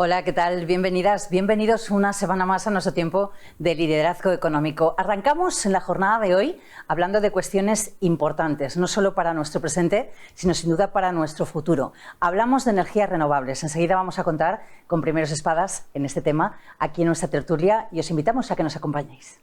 Hola, ¿qué tal? Bienvenidas, bienvenidos una semana más a nuestro tiempo de liderazgo económico. Arrancamos en la jornada de hoy hablando de cuestiones importantes, no solo para nuestro presente, sino sin duda para nuestro futuro. Hablamos de energías renovables. Enseguida vamos a contar con primeros espadas en este tema aquí en nuestra tertulia y os invitamos a que nos acompañéis.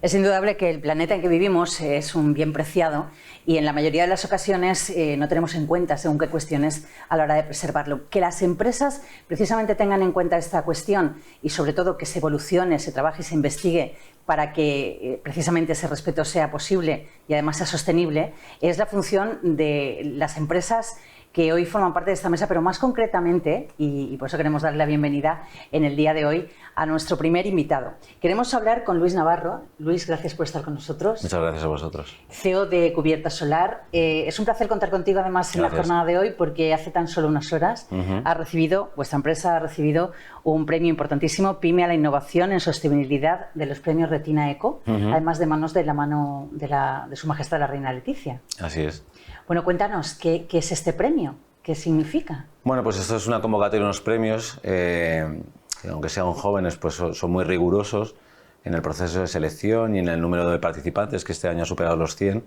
Es indudable que el planeta en que vivimos es un bien preciado y en la mayoría de las ocasiones no tenemos en cuenta según qué cuestiones a la hora de preservarlo. Que las empresas precisamente tengan en cuenta esta cuestión y sobre todo que se evolucione, se trabaje y se investigue para que precisamente ese respeto sea posible y además sea sostenible, es la función de las empresas que hoy forman parte de esta mesa, pero más concretamente, y por eso queremos darle la bienvenida en el día de hoy a nuestro primer invitado. Queremos hablar con Luis Navarro. Luis, gracias por estar con nosotros. Muchas gracias a vosotros. CEO de Cubierta Solar. Es un placer contar contigo además en la jornada de hoy porque hace tan solo unas horas vuestra empresa ha recibido un premio importantísimo, PYME a la innovación en sostenibilidad de los premios Retina Eco, además de de Su Majestad la Reina Leticia. Así es. Bueno, cuéntanos, ¿qué es este premio? ¿Qué significa? Bueno, pues esto es una convocatoria de unos premios, que aunque sean jóvenes, pues son muy rigurosos en el proceso de selección y en el número de participantes, que este año ha superado los 100,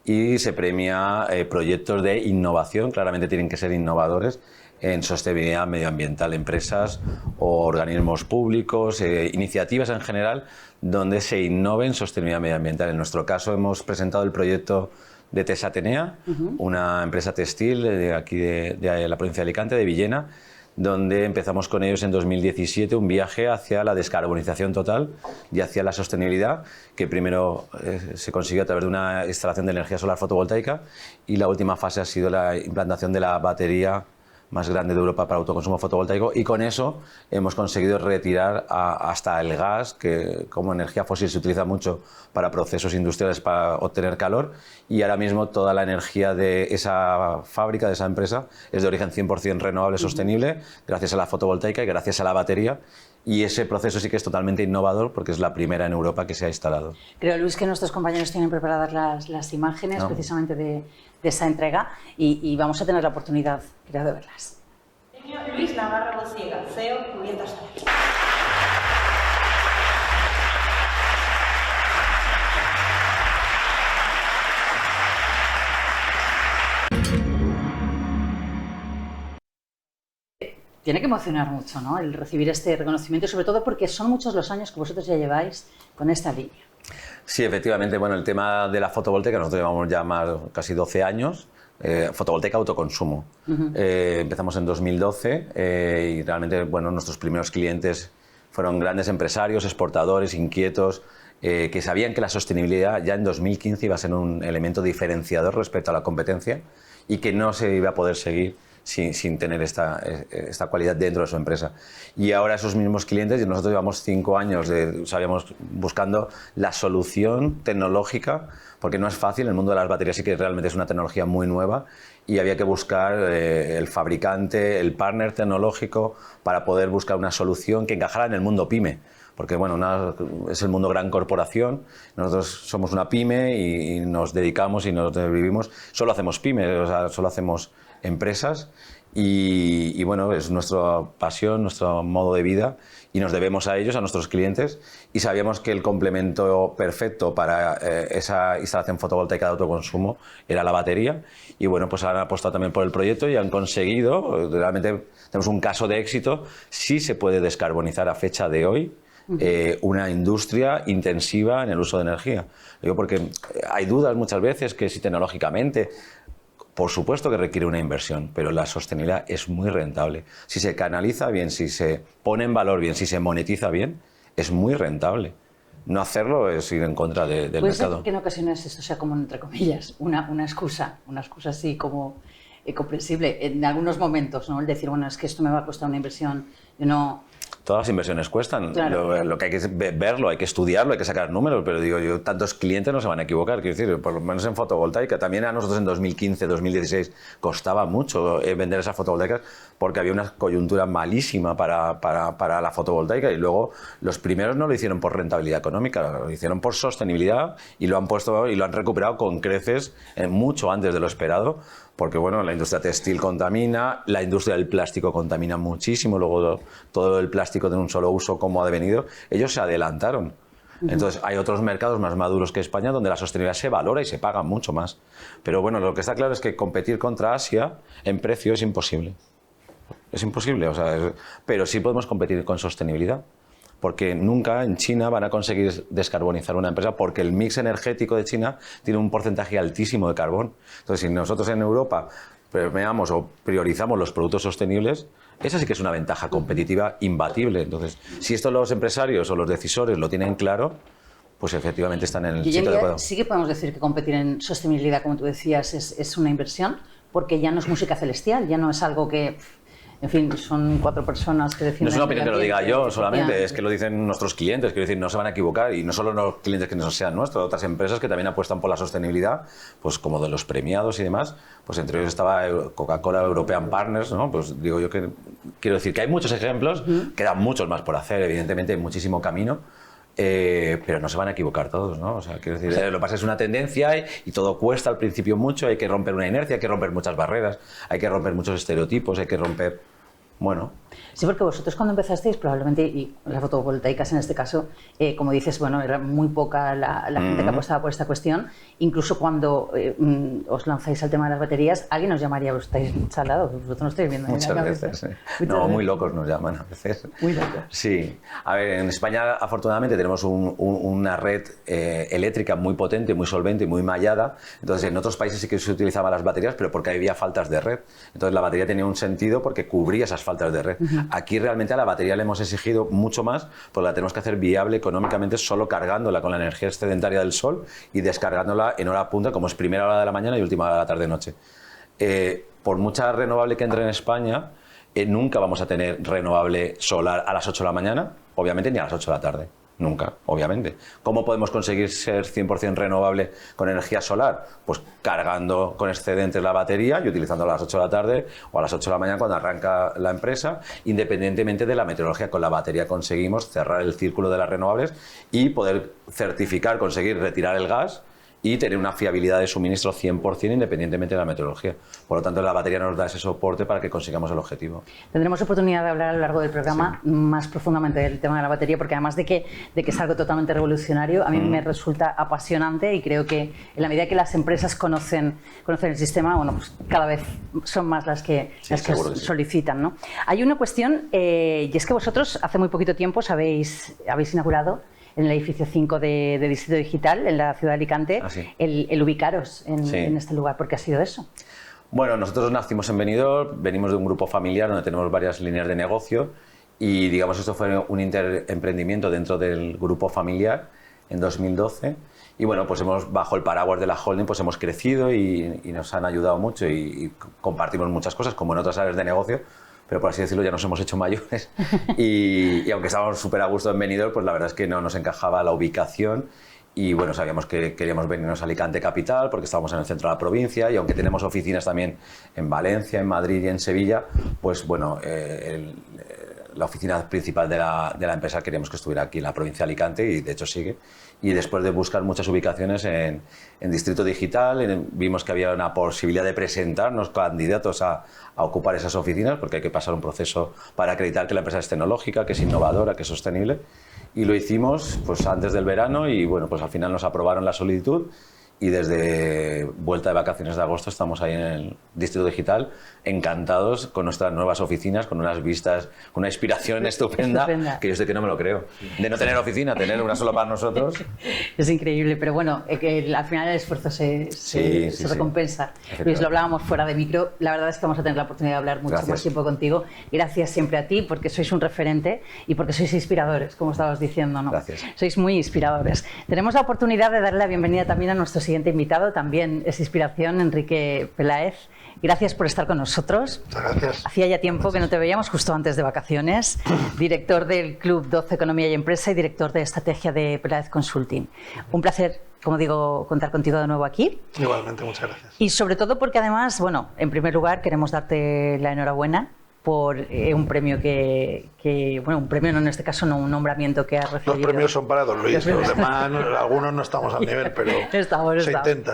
y se premia proyectos de innovación, claramente tienen que ser innovadores, en sostenibilidad medioambiental, empresas o organismos públicos, iniciativas en general, donde se innove en sostenibilidad medioambiental. En nuestro caso hemos presentado el proyecto de Tesa Atenea, una empresa textil de aquí de la provincia de Alicante, de Villena, donde empezamos con ellos en 2017 un viaje hacia la descarbonización total y hacia la sostenibilidad, que primero se consiguió a través de una instalación de energía solar fotovoltaica y la última fase ha sido la implantación de la batería más grande de Europa para autoconsumo fotovoltaico, y con eso hemos conseguido retirar hasta el gas, que como energía fósil se utiliza mucho para procesos industriales para obtener calor, y ahora mismo toda la energía de esa fábrica, de esa empresa, es de origen 100% renovable, sostenible, gracias a la fotovoltaica y gracias a la batería. Y ese proceso sí que es totalmente innovador porque es la primera en Europa que se ha instalado. Creo, Luis, que nuestros compañeros tienen preparadas las imágenes precisamente de esa entrega y vamos a tener la oportunidad, creo, de verlas. Premio Luis Navarro Bociega, CEO Cubierta Solar. Tiene que emocionar mucho, ¿no?, el recibir este reconocimiento, sobre todo porque son muchos los años que vosotros ya lleváis con esta línea. Sí, efectivamente. Bueno, el tema de la fotovoltaica, nosotros llevamos ya casi 12 años, fotovoltaica autoconsumo. Empezamos en 2012 y realmente, bueno, nuestros primeros clientes fueron grandes empresarios, exportadores, inquietos, que sabían que la sostenibilidad ya en 2015 iba a ser un elemento diferenciador respecto a la competencia y que no se iba a poder seguir sin tener esta cualidad dentro de su empresa. Y ahora esos mismos clientes, y nosotros llevamos 5 años buscando la solución tecnológica, porque no es fácil, el mundo de las baterías sí que realmente es una tecnología muy nueva y había que buscar el fabricante, el partner tecnológico para poder buscar una solución que encajara en el mundo PYME. Porque bueno, es el mundo gran corporación, nosotros somos una PYME y nos dedicamos y nos vivimos, solo hacemos PYME, o sea, solo hacemos empresas y bueno, es nuestra pasión, nuestro modo de vida y nos debemos a ellos, a nuestros clientes, y sabíamos que el complemento perfecto para esa instalación fotovoltaica de autoconsumo era la batería y bueno, pues han apostado también por el proyecto y han conseguido, realmente tenemos un caso de éxito, sí se puede descarbonizar a fecha de hoy una industria intensiva en el uso de energía. Digo porque hay dudas muchas veces que si tecnológicamente, por supuesto que requiere una inversión, pero la sostenibilidad es muy rentable. Si se canaliza bien, si se pone en valor bien, si se monetiza bien, es muy rentable. No hacerlo es ir en contra del mercado. ¿Puede ser que en ocasiones esto sea como, entre comillas, una excusa así como comprensible en algunos momentos, ¿no? El decir, bueno, es que esto me va a costar una inversión, yo no... Todas las inversiones cuestan. Claro. Lo que hay que verlo, hay que estudiarlo, hay que sacar números, pero digo yo, tantos clientes no se van a equivocar. Quiero decir, por lo menos en fotovoltaica. También a nosotros en 2015, 2016 costaba mucho vender esas fotovoltaicas porque había una coyuntura malísima para la fotovoltaica, y luego los primeros no lo hicieron por rentabilidad económica, lo hicieron por sostenibilidad y lo han puesto y lo han recuperado con creces mucho antes de lo esperado. Porque bueno, la industria textil contamina, la industria del plástico contamina muchísimo, luego todo el plástico de un solo uso, como ha devenido, ellos se adelantaron. Entonces hay otros mercados más maduros que España donde la sostenibilidad se valora y se paga mucho más. Pero bueno, lo que está claro es que competir contra Asia en precio es imposible. Es imposible, o sea, pero sí podemos competir con sostenibilidad. Porque nunca en China van a conseguir descarbonizar una empresa, porque el mix energético de China tiene un porcentaje altísimo de carbón. Entonces, si nosotros en Europa premiamos o priorizamos los productos sostenibles, esa sí que es una ventaja competitiva imbatible. Entonces, si esto los empresarios o los decisores lo tienen claro, pues efectivamente están en el sitio adecuado. Sí que podemos decir que competir en sostenibilidad, como tú decías, es una inversión, porque ya no es música celestial, ya no es algo que... En fin, son 4 personas que deciden... No es una opinión que lo diga yo solamente, es que lo dicen nuestros clientes, quiero decir, no se van a equivocar, y no solo los clientes que no sean nuestros, otras empresas que también apuestan por la sostenibilidad, pues como de los premiados y demás, pues entre ellos estaba Coca-Cola European Partners, ¿no? Pues digo yo que quiero decir que hay muchos ejemplos, quedan muchos más por hacer, evidentemente hay muchísimo camino. Pero no se van a equivocar todos, ¿no? O sea, quiero decir, lo que pasa es una tendencia y todo cuesta al principio mucho, hay que romper una inercia, hay que romper muchas barreras, hay que romper muchos estereotipos, hay que romper... Bueno. Sí, porque vosotros cuando empezasteis, probablemente, y las fotovoltaicas en este caso, como dices, bueno, era muy poca la gente que apostaba por esta cuestión. Incluso cuando os lanzáis al tema de las baterías, alguien os llamaría, os estáis salados, vosotros no estáis viendo. Muchas veces, sí. No, muy locos nos llaman a veces. Muy locos. Sí. A ver, en España afortunadamente tenemos una red eléctrica muy potente, muy solvente y muy mallada. Entonces en otros países sí que se utilizaban las baterías, pero porque había faltas de red. Entonces la batería tenía un sentido porque cubría esas faltas de red. Aquí realmente a la batería le hemos exigido mucho más, porque la tenemos que hacer viable económicamente solo cargándola con la energía excedentaria del sol y descargándola en hora punta, como es primera hora de la mañana y última hora de la tarde-noche. Por mucha renovable que entre en España, nunca vamos a tener renovable solar a las 8 de la mañana, obviamente, ni a las 8 de la tarde. Nunca, obviamente. ¿Cómo podemos conseguir ser 100% renovable con energía solar? Pues cargando con excedentes la batería y utilizando a las 8 de la tarde o a las 8 de la mañana cuando arranca la empresa, independientemente de la meteorología. Con la batería conseguimos cerrar el círculo de las renovables y poder certificar, conseguir retirar el gas y tener una fiabilidad de suministro 100% independientemente de la meteorología. Por lo tanto, la batería nos da ese soporte para que consigamos el objetivo. Tendremos oportunidad de hablar a lo largo del programa más profundamente del tema de la batería, porque además de que es algo totalmente revolucionario, a mí me resulta apasionante y creo que en la medida que las empresas conocen el sistema, bueno, pues cada vez son más las que solicitan, ¿no? Hay una cuestión, y es que vosotros hace muy poquito tiempo habéis inaugurado en el edificio 5 de Distrito Digital, en la ciudad de Alicante, el ubicaros en este lugar. ¿Por qué ha sido eso? Bueno, nosotros nacimos en Benidorm, venimos de un grupo familiar donde tenemos varias líneas de negocio y, digamos, esto fue un interemprendimiento dentro del grupo familiar en 2012. Y bueno, pues bajo el paraguas de la holding, pues hemos crecido y nos han ayudado mucho y compartimos muchas cosas, como en otras áreas de negocio. Pero por así decirlo ya nos hemos hecho mayores y aunque estábamos súper a gusto en Benidorm, pues la verdad es que no nos encajaba la ubicación y bueno, sabíamos que queríamos venirnos a Alicante capital porque estábamos en el centro de la provincia y aunque tenemos oficinas también en Valencia, en Madrid y en Sevilla, pues bueno, la oficina principal de la empresa queríamos que estuviera aquí en la provincia de Alicante y de hecho sigue. Y después de buscar muchas ubicaciones en Distrito Digital, vimos que había una posibilidad de presentarnos candidatos a ocupar esas oficinas, porque hay que pasar un proceso para acreditar que la empresa es tecnológica, que es innovadora, que es sostenible. Y lo hicimos pues antes del verano y bueno, pues al final nos aprobaron la solicitud y desde vuelta de vacaciones de agosto estamos ahí en el Distrito Digital, encantados con nuestras nuevas oficinas, con unas vistas, con una inspiración estupenda, que yo sé que no me lo creo. De no tener oficina, tener una sola para nosotros. Es increíble, pero bueno, que al final el esfuerzo se recompensa. Luis, lo hablábamos fuera de micro, la verdad es que vamos a tener la oportunidad de hablar mucho más tiempo contigo. Gracias siempre a ti, porque sois un referente y porque sois inspiradores, como estabas diciendo, ¿no? Gracias. Sois muy inspiradores. Tenemos la oportunidad de darle la bienvenida también a nuestros siguiente invitado también es inspiración, Enrique Peláez. Gracias por estar con nosotros. Muchas gracias. Hacía ya tiempo que no te veíamos, justo antes de vacaciones. Director del Club 12 Economía y Empresa y director de estrategia de Peláez Consulting. Un placer, como digo, contar contigo de nuevo aquí. Igualmente, muchas gracias. Y sobre todo porque además, bueno, en primer lugar queremos darte la enhorabuena por un premio bueno, un premio no, en este caso no, un nombramiento que has recibido. Los premios son para Don Luis, los demás, algunos no estamos al nivel, pero se intenta.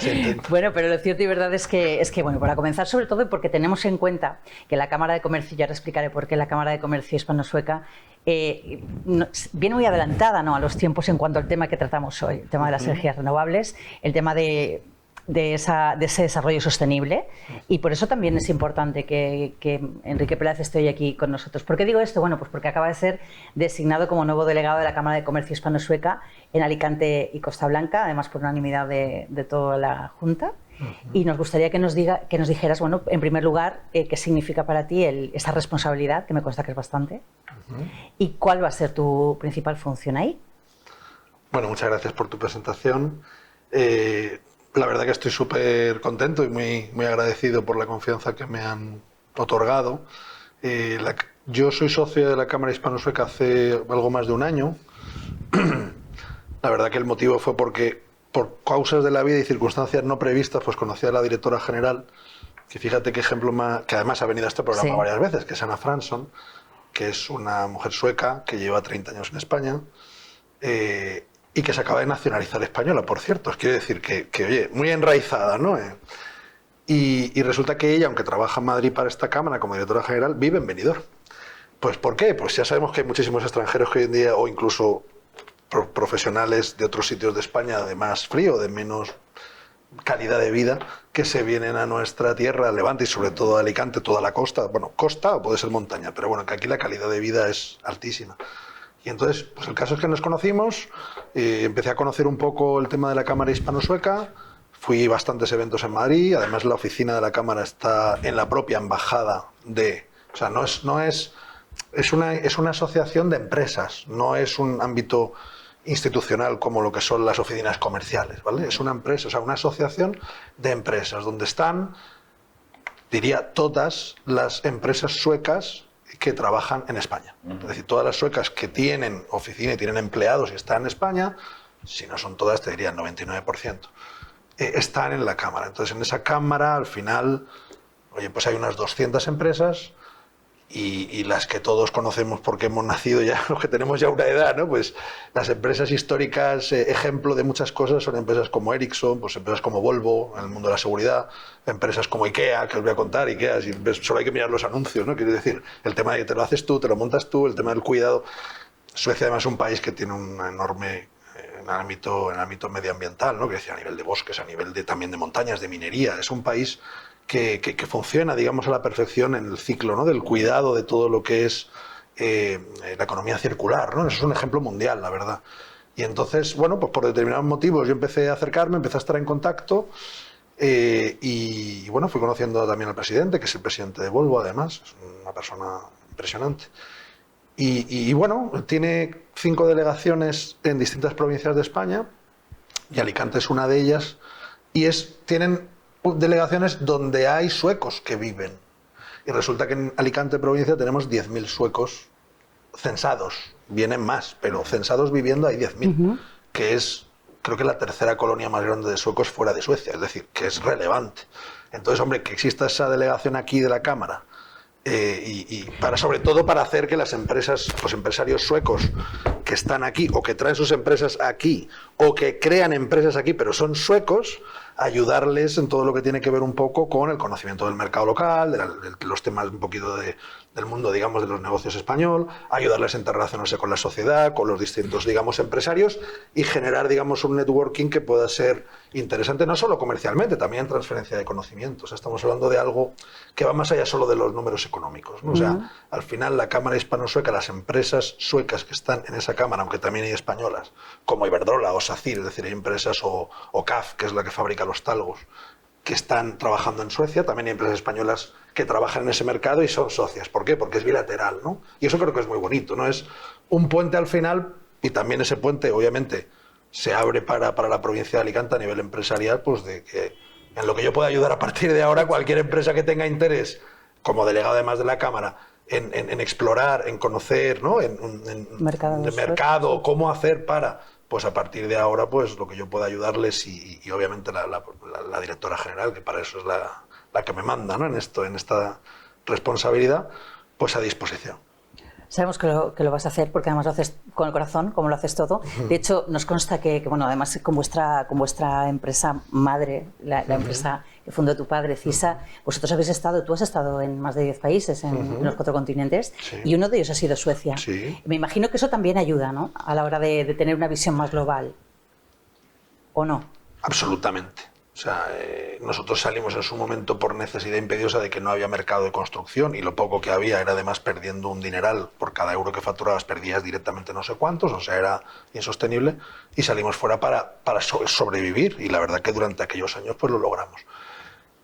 Bueno, pero lo cierto y verdad es que bueno, para comenzar, sobre todo porque tenemos en cuenta que la Cámara de Comercio, ya ahora explicaré por qué la Cámara de Comercio Hispano-Sueca viene muy adelantada, ¿no?, a los tiempos en cuanto al tema que tratamos hoy, el tema de las energías renovables, el tema de ese desarrollo sostenible, y por eso también es importante que Enrique Peláez esté hoy aquí con nosotros. ¿Por qué digo esto? Bueno, pues porque acaba de ser designado como nuevo delegado de la Cámara de Comercio Hispano-Sueca en Alicante y Costa Blanca, además por unanimidad de toda la Junta. Y nos gustaría que nos dijeras, bueno, en primer lugar, qué significa para ti esta responsabilidad, que me consta que es bastante, y cuál va a ser tu principal función ahí. Bueno, muchas gracias por tu presentación. La verdad que estoy súper contento y muy agradecido por la confianza que me han otorgado. Yo soy socio de la Cámara Hispano-Sueca hace algo más de un año. La verdad que el motivo fue porque, por causas de la vida y circunstancias no previstas, pues conocí a la directora general, que fíjate qué ejemplo más, que además ha venido a este programa varias veces, que es Anna Fransson, que es una mujer sueca que lleva 30 años en España. Y que se acaba de nacionalizar española, por cierto. Os quiero decir que oye, muy enraizada, ¿no? Y resulta que ella, aunque trabaja en Madrid para esta Cámara como directora general, vive en Benidorm. Pues ¿por qué? Pues ya sabemos que hay muchísimos extranjeros que hoy en día, o incluso profesionales de otros sitios de España de más frío, de menos calidad de vida, que se vienen a nuestra tierra, a Levante y sobre todo a Alicante, toda la costa. Bueno, costa o puede ser montaña, pero bueno, que aquí la calidad de vida es altísima. Y entonces, pues el caso es que nos conocimos, empecé a conocer un poco el tema de la Cámara Hispano-Sueca, fui a bastantes eventos en Madrid, además la oficina de la Cámara está en la propia embajada o sea, es una asociación de empresas, no es un ámbito institucional como lo que son las oficinas comerciales, ¿vale? Es una empresa, o sea, una asociación de empresas donde están, diría, todas las empresas suecas que trabajan en España. Es decir, todas las suecas que tienen oficina y tienen empleados y están en España, si no son todas, te diría el 99%, están en la Cámara. Entonces, en esa Cámara, al final, oye, pues hay unas 200 empresas y las que todos conocemos porque hemos nacido ya, los que tenemos ya una edad, ¿no? Pues las empresas históricas, ejemplo de muchas cosas, son empresas como Ericsson, pues empresas como Volvo, en el mundo de la seguridad, empresas como IKEA, que os voy a contar, IKEA, solo hay que mirar los anuncios, ¿no? Quiero decir, el tema de que te lo haces tú, te lo montas tú, el tema del cuidado. Suecia además es un país que tiene un enorme en el ámbito medioambiental, ¿no? Que decía, a nivel de bosques, a nivel también de montañas, de minería. Es un país que funciona, digamos, a la perfección en el ciclo, ¿no? Del cuidado de todo lo que es la economía circular, ¿no? Eso es un ejemplo mundial, la verdad. Y entonces, bueno, pues por determinados motivos yo empecé a acercarme, empecé a estar en contacto y bueno, fui conociendo también al presidente, que es el presidente de Volvo, además, es una persona impresionante. Y bueno, tiene 5 delegaciones en distintas provincias de España y Alicante es una de ellas y tienen delegaciones donde hay suecos que viven. Y resulta que en Alicante provincia tenemos 10.000 suecos censados. Vienen más, pero censados viviendo hay 10.000, que es, creo que la tercera colonia más grande de suecos fuera de Suecia, es decir, que es relevante. Entonces, hombre, que exista esa delegación aquí de la Cámara, y sobre todo para hacer que las empresas, los empresarios suecos que están aquí o que traen sus empresas aquí o que crean empresas aquí pero son suecos, ayudarles en todo lo que tiene que ver un poco con el conocimiento del mercado local, de los temas un poquito del mundo, digamos, de los negocios español, ayudarles a interrelacionarse con la sociedad, con los distintos, digamos, empresarios y generar, digamos, un networking que pueda ser interesante no solo comercialmente, también en transferencia de conocimientos. Estamos hablando de algo que va más allá solo de los números económicos, ¿no? O sea, al final la Cámara Hispano-Sueca, las empresas suecas que están en esa Cámara, aunque también hay españolas, como Iberdrola o SACIR, es decir, hay empresas o CAF, que es la que fabrica los talgos, que están trabajando en Suecia, también hay empresas españolas que trabajan en ese mercado y son socias. ¿Por qué? Porque es bilateral, ¿no? Y eso creo que es muy bonito, ¿no? Es un puente al final y también ese puente, obviamente, se abre para la provincia de Alicante a nivel empresarial, pues de que en lo que yo pueda ayudar a partir de ahora, cualquier empresa que tenga interés, como delegado además de la Cámara, en explorar, en conocer, ¿no? en mercado, cómo hacer para, pues a partir de ahora, pues lo que yo pueda ayudarles y obviamente la directora general, que para eso es la que me manda, ¿no? en esta responsabilidad, pues a disposición. Sabemos que lo vas a hacer porque además lo haces con el corazón, como lo haces todo. De hecho, nos consta que bueno, además con vuestra empresa madre, la empresa que fundó tu padre, CISA, vosotros habéis estado, tú has estado en más de 10 países, en los 4 continentes, y uno de ellos ha sido Suecia. Me imagino que eso también ayuda, ¿no?, a la hora de tener una visión más global, ¿o no? Absolutamente. O sea, nosotros salimos en su momento por necesidad imperiosa de que no había mercado de construcción y lo poco que había era además perdiendo un dineral. Por cada euro que facturabas perdías directamente no sé cuántos, o sea, era insostenible y salimos fuera para sobrevivir y la verdad que durante aquellos años pues lo logramos.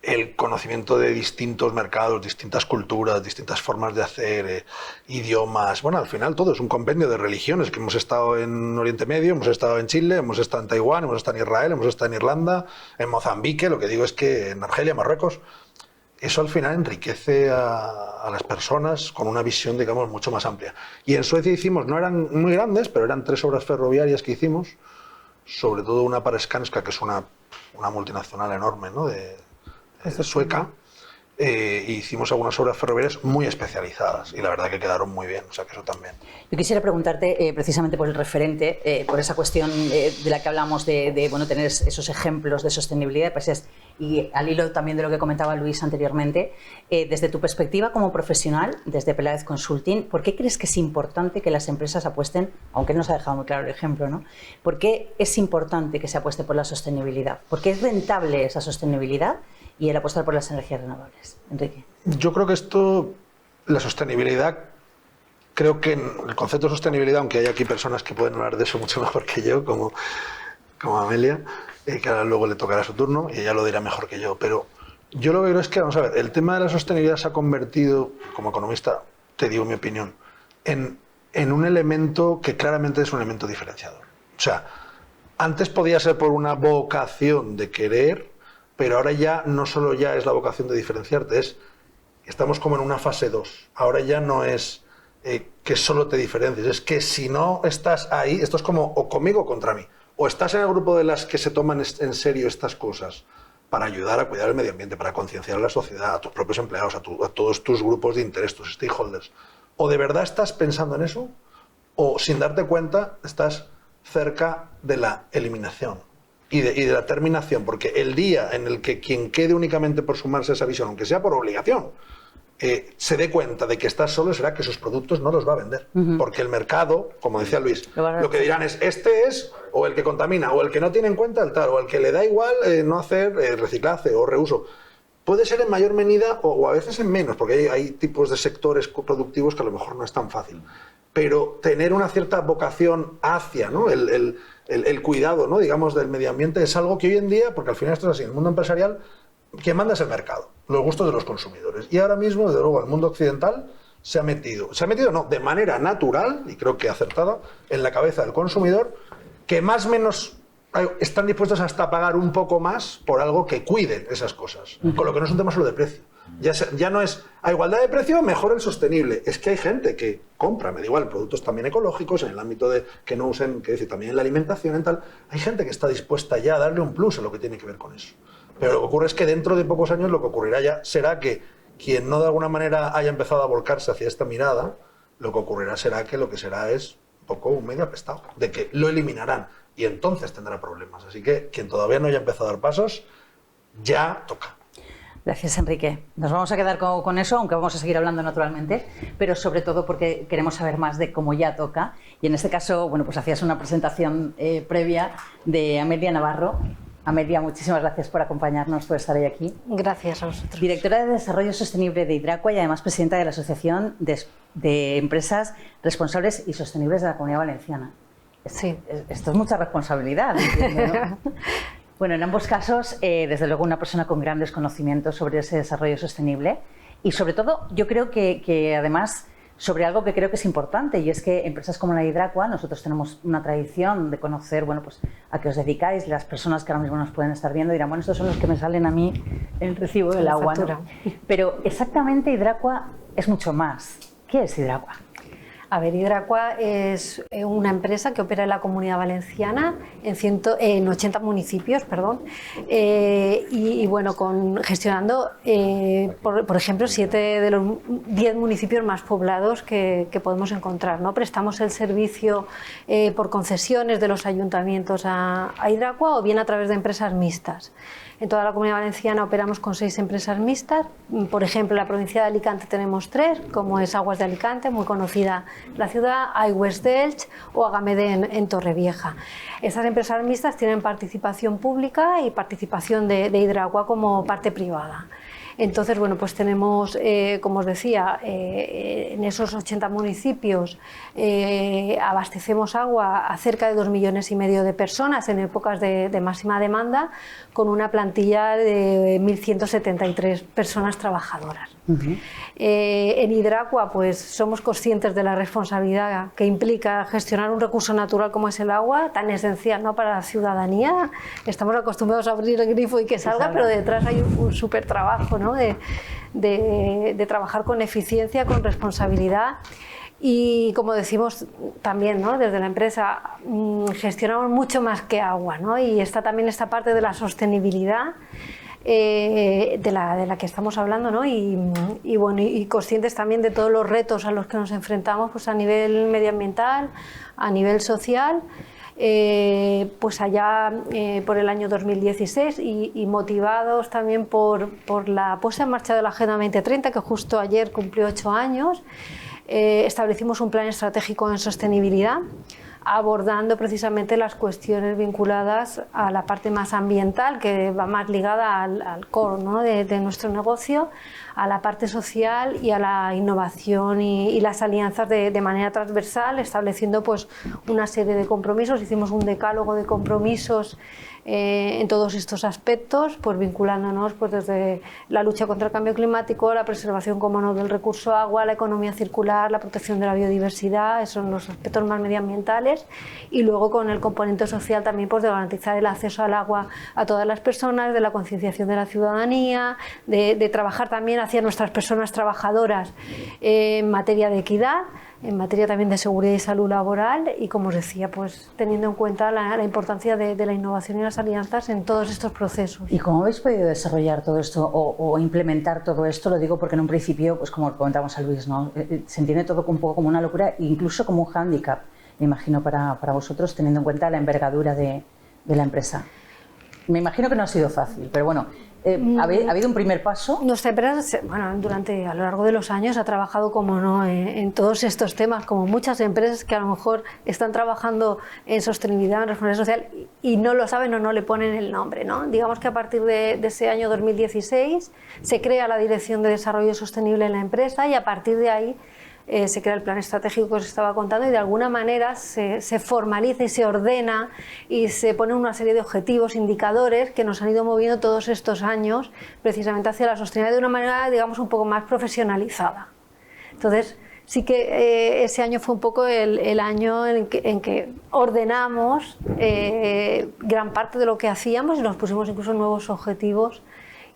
El conocimiento de distintos mercados, distintas culturas, distintas formas de hacer, idiomas, bueno, al final todo es un compendio de religiones, que hemos estado en Oriente Medio, hemos estado en Chile, hemos estado en Taiwán, hemos estado en Israel, hemos estado en Irlanda, en Mozambique, lo que digo es que en Argelia, Marruecos, eso al final enriquece a las personas con una visión, digamos, mucho más amplia. Y en Suecia hicimos, no eran muy grandes, pero eran 3 obras ferroviarias que hicimos, sobre todo una para Skanska, que es una multinacional enorme, ¿no?, sueca, e hicimos algunas obras ferroviarias muy especializadas y la verdad que quedaron muy bien, o sea que eso también. Yo quisiera preguntarte precisamente por el referente, por esa cuestión de la que hablamos de bueno, tener esos ejemplos de sostenibilidad de países y al hilo también de lo que comentaba Luis anteriormente, desde tu perspectiva como profesional, desde Peláez Consulting, ¿por qué crees que es importante que las empresas apuesten, aunque nos ha dejado muy claro el ejemplo, ¿no? ¿Por qué es importante que se apueste por la sostenibilidad? ¿Por qué es rentable esa sostenibilidad y el apostar por las energías renovables? Enrique. Yo creo que la sostenibilidad, creo que en el concepto de sostenibilidad, aunque hay aquí personas que pueden hablar de eso mucho mejor que yo, como Amelia, que ahora luego le tocará su turno y ella lo dirá mejor que yo, pero yo lo que creo es que, vamos a ver, el tema de la sostenibilidad se ha convertido, como economista, te digo mi opinión, en un elemento que claramente es un elemento diferenciador. O sea, antes podía ser por una vocación de querer, pero ahora ya no solo ya es la vocación de diferenciarte, estamos como en una fase 2. Ahora ya no es que solo te diferencies, es que si no estás ahí, esto es como o conmigo o contra mí. O estás en el grupo de las que se toman en serio estas cosas para ayudar a cuidar el medio ambiente, para concienciar a la sociedad, a tus propios empleados, a todos tus grupos de interés, tus stakeholders. O de verdad estás pensando en eso, o sin darte cuenta estás cerca de la eliminación. Y de la terminación, porque el día en el que quien quede únicamente por sumarse a esa visión, aunque sea por obligación, se dé cuenta de que estás solo, será que sus productos no los va a vender. Porque el mercado, como decía Luis, lo que dirán es, este es o el que contamina, o el que no tiene en cuenta el tal, o el que le da igual no hacer reciclaje o reuso. Puede ser en mayor medida o a veces en menos, porque hay tipos de sectores productivos que a lo mejor no es tan fácil. Pero tener una cierta vocación hacia, ¿no?, el cuidado, ¿no?, digamos, del medio ambiente es algo que hoy en día, porque al final esto es así, en el mundo empresarial, quien manda es el mercado, los gustos de los consumidores. Y ahora mismo, desde luego, el mundo occidental se ha metido no, de manera natural, y creo que acertada, en la cabeza del consumidor, que más o menos están dispuestos hasta a pagar un poco más por algo que cuide esas cosas. Con lo que no es un tema solo de precio. Ya no es a igualdad de precio, mejor el sostenible. Es que hay gente que compra, me da igual, productos también ecológicos, en el ámbito de que no usen, que decir, también en la alimentación, en tal. Hay gente que está dispuesta ya a darle un plus a lo que tiene que ver con eso. Pero lo que ocurre es que dentro de pocos años lo que ocurrirá ya será que quien no de alguna manera haya empezado a volcarse hacia esta mirada, lo que ocurrirá será que lo que será es un poco un medio apestado, de que lo eliminarán y entonces tendrá problemas. Así que quien todavía no haya empezado a dar pasos, ya toca. Gracias, Enrique. Nos vamos a quedar con eso, aunque vamos a seguir hablando naturalmente, pero sobre todo porque queremos saber más de cómo ya toca. Y en este caso, bueno, pues hacías una presentación previa de Amelia Navarro. Amelia, muchísimas gracias por acompañarnos, por estar hoy aquí. Gracias a vosotros. Directora de Desarrollo Sostenible de Hidracua y además presidenta de la Asociación de Empresas Responsables y Sostenibles de la Comunidad Valenciana. Sí. Esto es mucha responsabilidad, entiendo, ¿no? Bueno, en ambos casos, desde luego, una persona con grandes conocimientos sobre ese desarrollo sostenible y, sobre todo, yo creo que además sobre algo que creo que es importante, y es que empresas como la Hidracua, nosotros tenemos una tradición de conocer, bueno, pues a qué os dedicáis. Las personas que ahora mismo nos pueden estar viendo dirán, bueno, estos son los que me salen a mí en el recibo del agua, ¿no? Pero exactamente Hidracua es mucho más. ¿Qué es Hidracua? A ver, Hidracua es una empresa que opera en la Comunidad Valenciana en 80 municipios, perdón, y bueno, gestionando, por ejemplo, 7 de los 10 municipios más poblados que podemos encontrar, ¿no? Prestamos el servicio por concesiones de los ayuntamientos a Hidracua o bien a través de empresas mixtas. En toda la Comunidad Valenciana operamos con 6 empresas mixtas. Por ejemplo, en la provincia de Alicante tenemos 3, como es Aguas de Alicante, muy conocida la ciudad, Aigües d'Elx o Agamede en Torrevieja. Estas empresas mixtas tienen participación pública y participación de Hidracua como parte privada. Entonces, bueno, pues tenemos, como os decía, en esos 80 municipios abastecemos agua a cerca de 2,5 millones de personas en épocas de máxima demanda, con una plantilla de 1.173 personas trabajadoras. En Hidracua, pues somos conscientes de la responsabilidad que implica gestionar un recurso natural como es el agua, tan esencial, ¿no?, para la ciudadanía. Estamos acostumbrados a abrir el grifo y que salga, pero detrás hay un súper trabajo, ¿no?, de trabajar con eficiencia, con responsabilidad. Y como decimos también, ¿no?, desde la empresa, gestionamos mucho más que agua, ¿no? Y está también esta parte de la sostenibilidad de la que estamos hablando, ¿no? Y bueno, y conscientes también de todos los retos a los que nos enfrentamos, pues a nivel medioambiental, a nivel social. Pues allá por el año 2016 y motivados también por la puesta en marcha de la Agenda 2030, que justo ayer cumplió 8 años, establecimos un plan estratégico en sostenibilidad, abordando precisamente las cuestiones vinculadas a la parte más ambiental, que va más ligada al core, ¿no?, de nuestro negocio, a la parte social y a la innovación y las alianzas de manera transversal, estableciendo pues una serie de compromisos. Hicimos un decálogo de compromisos en todos estos aspectos, pues vinculándonos pues desde la lucha contra el cambio climático, la preservación, como no, del recurso agua, la economía circular, la protección de la biodiversidad, esos son los aspectos más medioambientales, y luego con el componente social también, pues de garantizar el acceso al agua a todas las personas, de la concienciación de la ciudadanía, de trabajar también hacia nuestras personas trabajadoras en materia de equidad, en materia también de seguridad y salud laboral, y como os decía, pues teniendo en cuenta la importancia de la innovación y las alianzas en todos estos procesos. ¿Y cómo habéis podido desarrollar todo esto o implementar todo esto? Lo digo porque en un principio, pues como comentamos a Luis, ¿no?, se entiende todo un poco como una locura, incluso como un hándicap, me imagino, para vosotros, teniendo en cuenta la envergadura de la empresa. Me imagino que no ha sido fácil, pero bueno, ¿ha habido un primer paso? Nuestra empresa, bueno, a lo largo de los años ha trabajado, como no, en todos estos temas, como muchas empresas que a lo mejor están trabajando en sostenibilidad, en responsabilidad social, y no lo saben o no le ponen el nombre, ¿no? Digamos que a partir de ese año 2016 se crea la Dirección de Desarrollo Sostenible en la empresa, y a partir de ahí se crea el plan estratégico que os estaba contando, y de alguna manera se formaliza y se ordena y se pone una serie de objetivos, indicadores que nos han ido moviendo todos estos años precisamente hacia la sostenibilidad de una manera, digamos, un poco más profesionalizada. Entonces, sí que ese año fue un poco el año en que ordenamos gran parte de lo que hacíamos, y nos pusimos incluso nuevos objetivos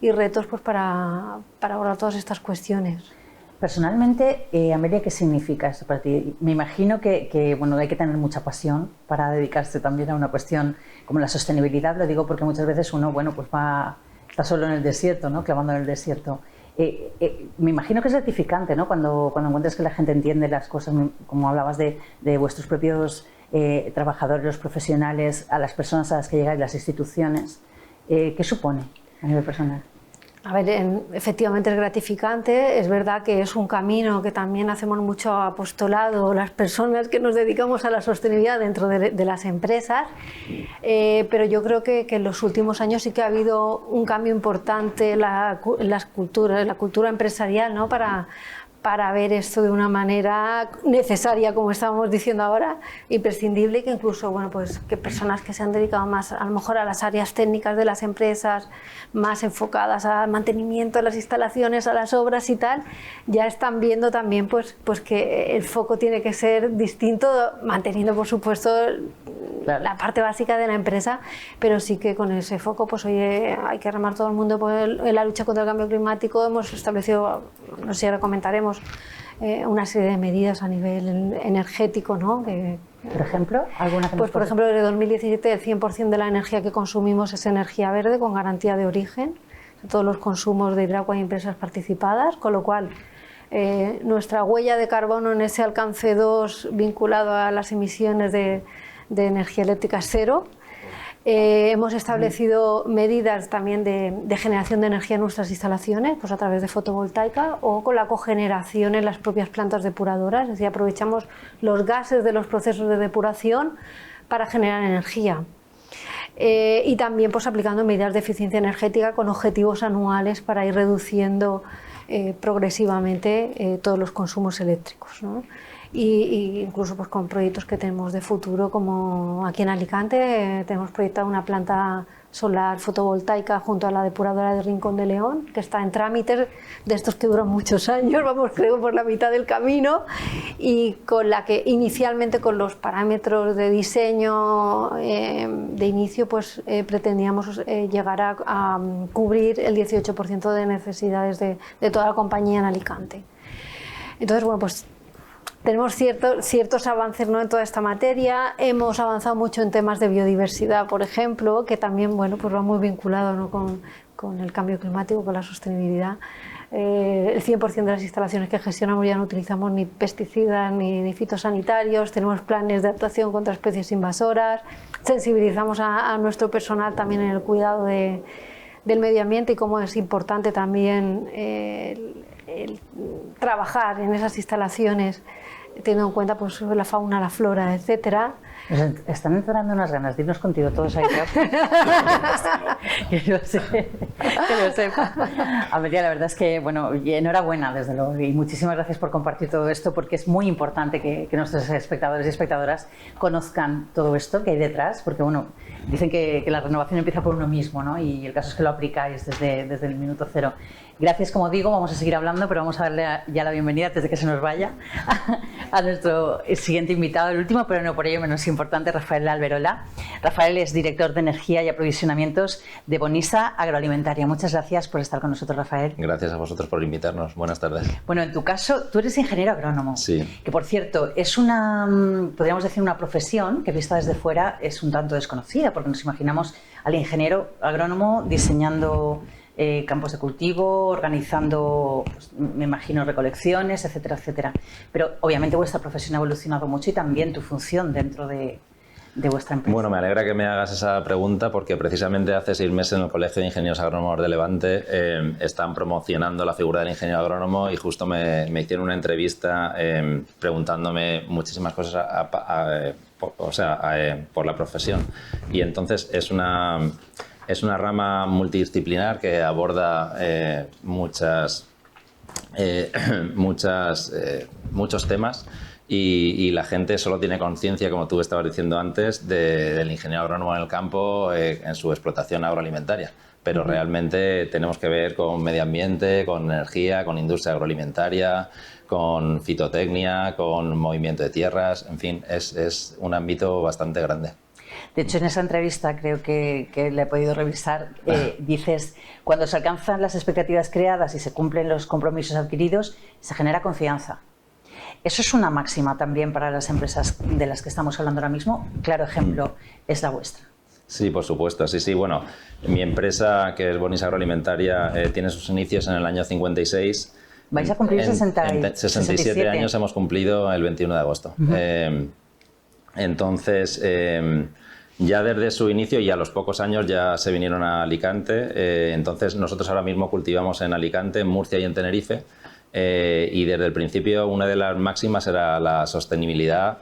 y retos pues para abordar todas estas cuestiones. Personalmente, Amelia, ¿qué significa esto para ti? Me imagino que bueno, hay que tener mucha pasión para dedicarse también a una cuestión como la sostenibilidad. Lo digo porque muchas veces uno, bueno, pues está solo en el desierto, ¿no?, clavando en el desierto. Me imagino que es gratificante, ¿no?, cuando encuentras que la gente entiende las cosas, como hablabas de vuestros propios trabajadores, los profesionales, a las personas a las que llegáis, las instituciones. ¿Qué supone a nivel personal? A ver, efectivamente es gratificante. Es verdad que es un camino que también hacemos mucho apostolado las personas que nos dedicamos a la sostenibilidad dentro de las empresas, pero yo creo que en los últimos años sí que ha habido un cambio importante en la cultura empresarial, ¿no?, para para ver esto de una manera necesaria, como estábamos diciendo ahora, imprescindible, y que incluso, bueno, pues que personas que se han dedicado más a lo mejor a las áreas técnicas de las empresas, más enfocadas al mantenimiento de las instalaciones, a las obras y tal, ya están viendo también pues que el foco tiene que ser distinto, manteniendo por supuesto la parte básica de la empresa, pero sí que con ese foco, pues oye, hay que remar todo el mundo en la lucha contra el cambio climático. Hemos establecido, no sé si ahora comentaremos, una serie de medidas a nivel energético, ¿no? Por ejemplo, ¿alguna que nos Pues por ejemplo, desde 2017 el 100% de la energía que consumimos es energía verde con garantía de origen, todos los consumos de Hidracua y empresas participadas, con lo cual nuestra huella de carbono en ese alcance 2 vinculado a las emisiones de energía eléctrica es cero. Hemos establecido medidas también de generación de energía en nuestras instalaciones, pues a través de fotovoltaica o con la cogeneración en las propias plantas depuradoras, es decir, aprovechamos los gases de los procesos de depuración para generar energía. Y también pues aplicando medidas de eficiencia energética con objetivos anuales para ir reduciendo progresivamente todos los consumos eléctricos, ¿no? Y incluso pues con proyectos que tenemos de futuro, como aquí en Alicante tenemos proyectada una planta solar fotovoltaica junto a la depuradora de Rincón de León, que está en trámites de estos que duran muchos años, vamos creo por la mitad del camino, y con la que inicialmente con los parámetros de diseño de inicio pues pretendíamos llegar a cubrir el 18% de necesidades de toda la compañía en Alicante. Entonces, bueno, pues tenemos ciertos avances, ¿no?, en toda esta materia. Hemos avanzado mucho en temas de biodiversidad, por ejemplo, que también, bueno, pues va muy vinculado, ¿no?, con el cambio climático, con la sostenibilidad. El 100% de las instalaciones que gestionamos ya no utilizamos ni pesticidas ni fitosanitarios, tenemos planes de actuación contra especies invasoras, sensibilizamos a nuestro personal también en el cuidado del medio ambiente y cómo es importante también el trabajar en esas instalaciones teniendo en cuenta pues la fauna, la flora, etcétera. Nos están entrando unas ganas de irnos contigo todos ahí. Que lo sé, que lo sepa. Amelia, la verdad es que, bueno, enhorabuena, desde luego, y muchísimas gracias por compartir todo esto, porque es muy importante que nuestros espectadores y espectadoras conozcan todo esto que hay detrás, porque, bueno, dicen que la renovación empieza por uno mismo, ¿no? Y el caso es que lo aplicáis desde el minuto cero. Gracias, como digo, vamos a seguir hablando, pero vamos a darle ya la bienvenida, antes de que se nos vaya, a nuestro siguiente invitado, el último, pero no por ello menos importante, Rafael Alberola. Rafael es director de Energía y Aprovisionamientos de Bonisa Agroalimentaria. Muchas gracias por estar con nosotros, Rafael. Gracias a vosotros por invitarnos. Buenas tardes. Bueno, en tu caso, tú eres ingeniero agrónomo. Sí. Que, por cierto, es podríamos decir, una profesión que, vista desde fuera, es un tanto desconocida, porque nos imaginamos al ingeniero agrónomo diseñando campos de cultivo, organizando, pues, me imagino, recolecciones, etcétera, etcétera. Pero obviamente vuestra profesión ha evolucionado mucho y también tu función dentro de vuestra empresa. Bueno, me alegra que me hagas esa pregunta, porque precisamente hace 6 meses en el Colegio de Ingenieros Agrónomos de Levante están promocionando la figura del ingeniero agrónomo y justo me hicieron una entrevista preguntándome muchísimas cosas por la profesión. Y entonces es una rama multidisciplinar que aborda muchos temas y la gente solo tiene conciencia, como tú estabas diciendo antes, del ingeniero agrónomo en el campo en su explotación agroalimentaria. Pero realmente tenemos que ver con medio ambiente, con energía, con industria agroalimentaria, con fitotecnia, con movimiento de tierras, en fin, es un ámbito bastante grande. De hecho, en esa entrevista, creo que la he podido revisar, dices, cuando se alcanzan las expectativas creadas y se cumplen los compromisos adquiridos, se genera confianza. Eso es una máxima también para las empresas de las que estamos hablando ahora mismo. Claro ejemplo es la vuestra. Sí, por supuesto. Sí. Bueno, mi empresa, que es Bonisa Agroalimentaria, tiene sus inicios en el año 56. Vais a cumplir 67 años hemos cumplido el 21 de agosto. Entonces, ya desde su inicio y a los pocos años ya se vinieron a Alicante. Entonces, nosotros ahora mismo cultivamos en Alicante, en Murcia y en Tenerife. Y desde el principio una de las máximas era la sostenibilidad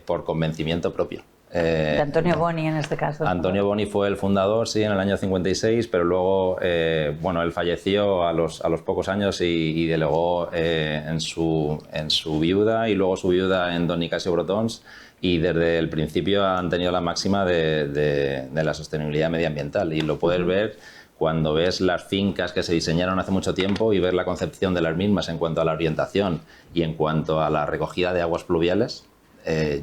por convencimiento propio. De Antonio Boni en este caso. Antonio Boni fue el fundador, sí, en el año 56, pero luego, bueno, él falleció a los pocos años y delegó en su viuda, y luego su viuda en don Nicasio Brotons, y desde el principio han tenido la máxima de la sostenibilidad medioambiental, y lo puedes ver cuando ves las fincas que se diseñaron hace mucho tiempo y ver la concepción de las mismas en cuanto a la orientación y en cuanto a la recogida de aguas pluviales.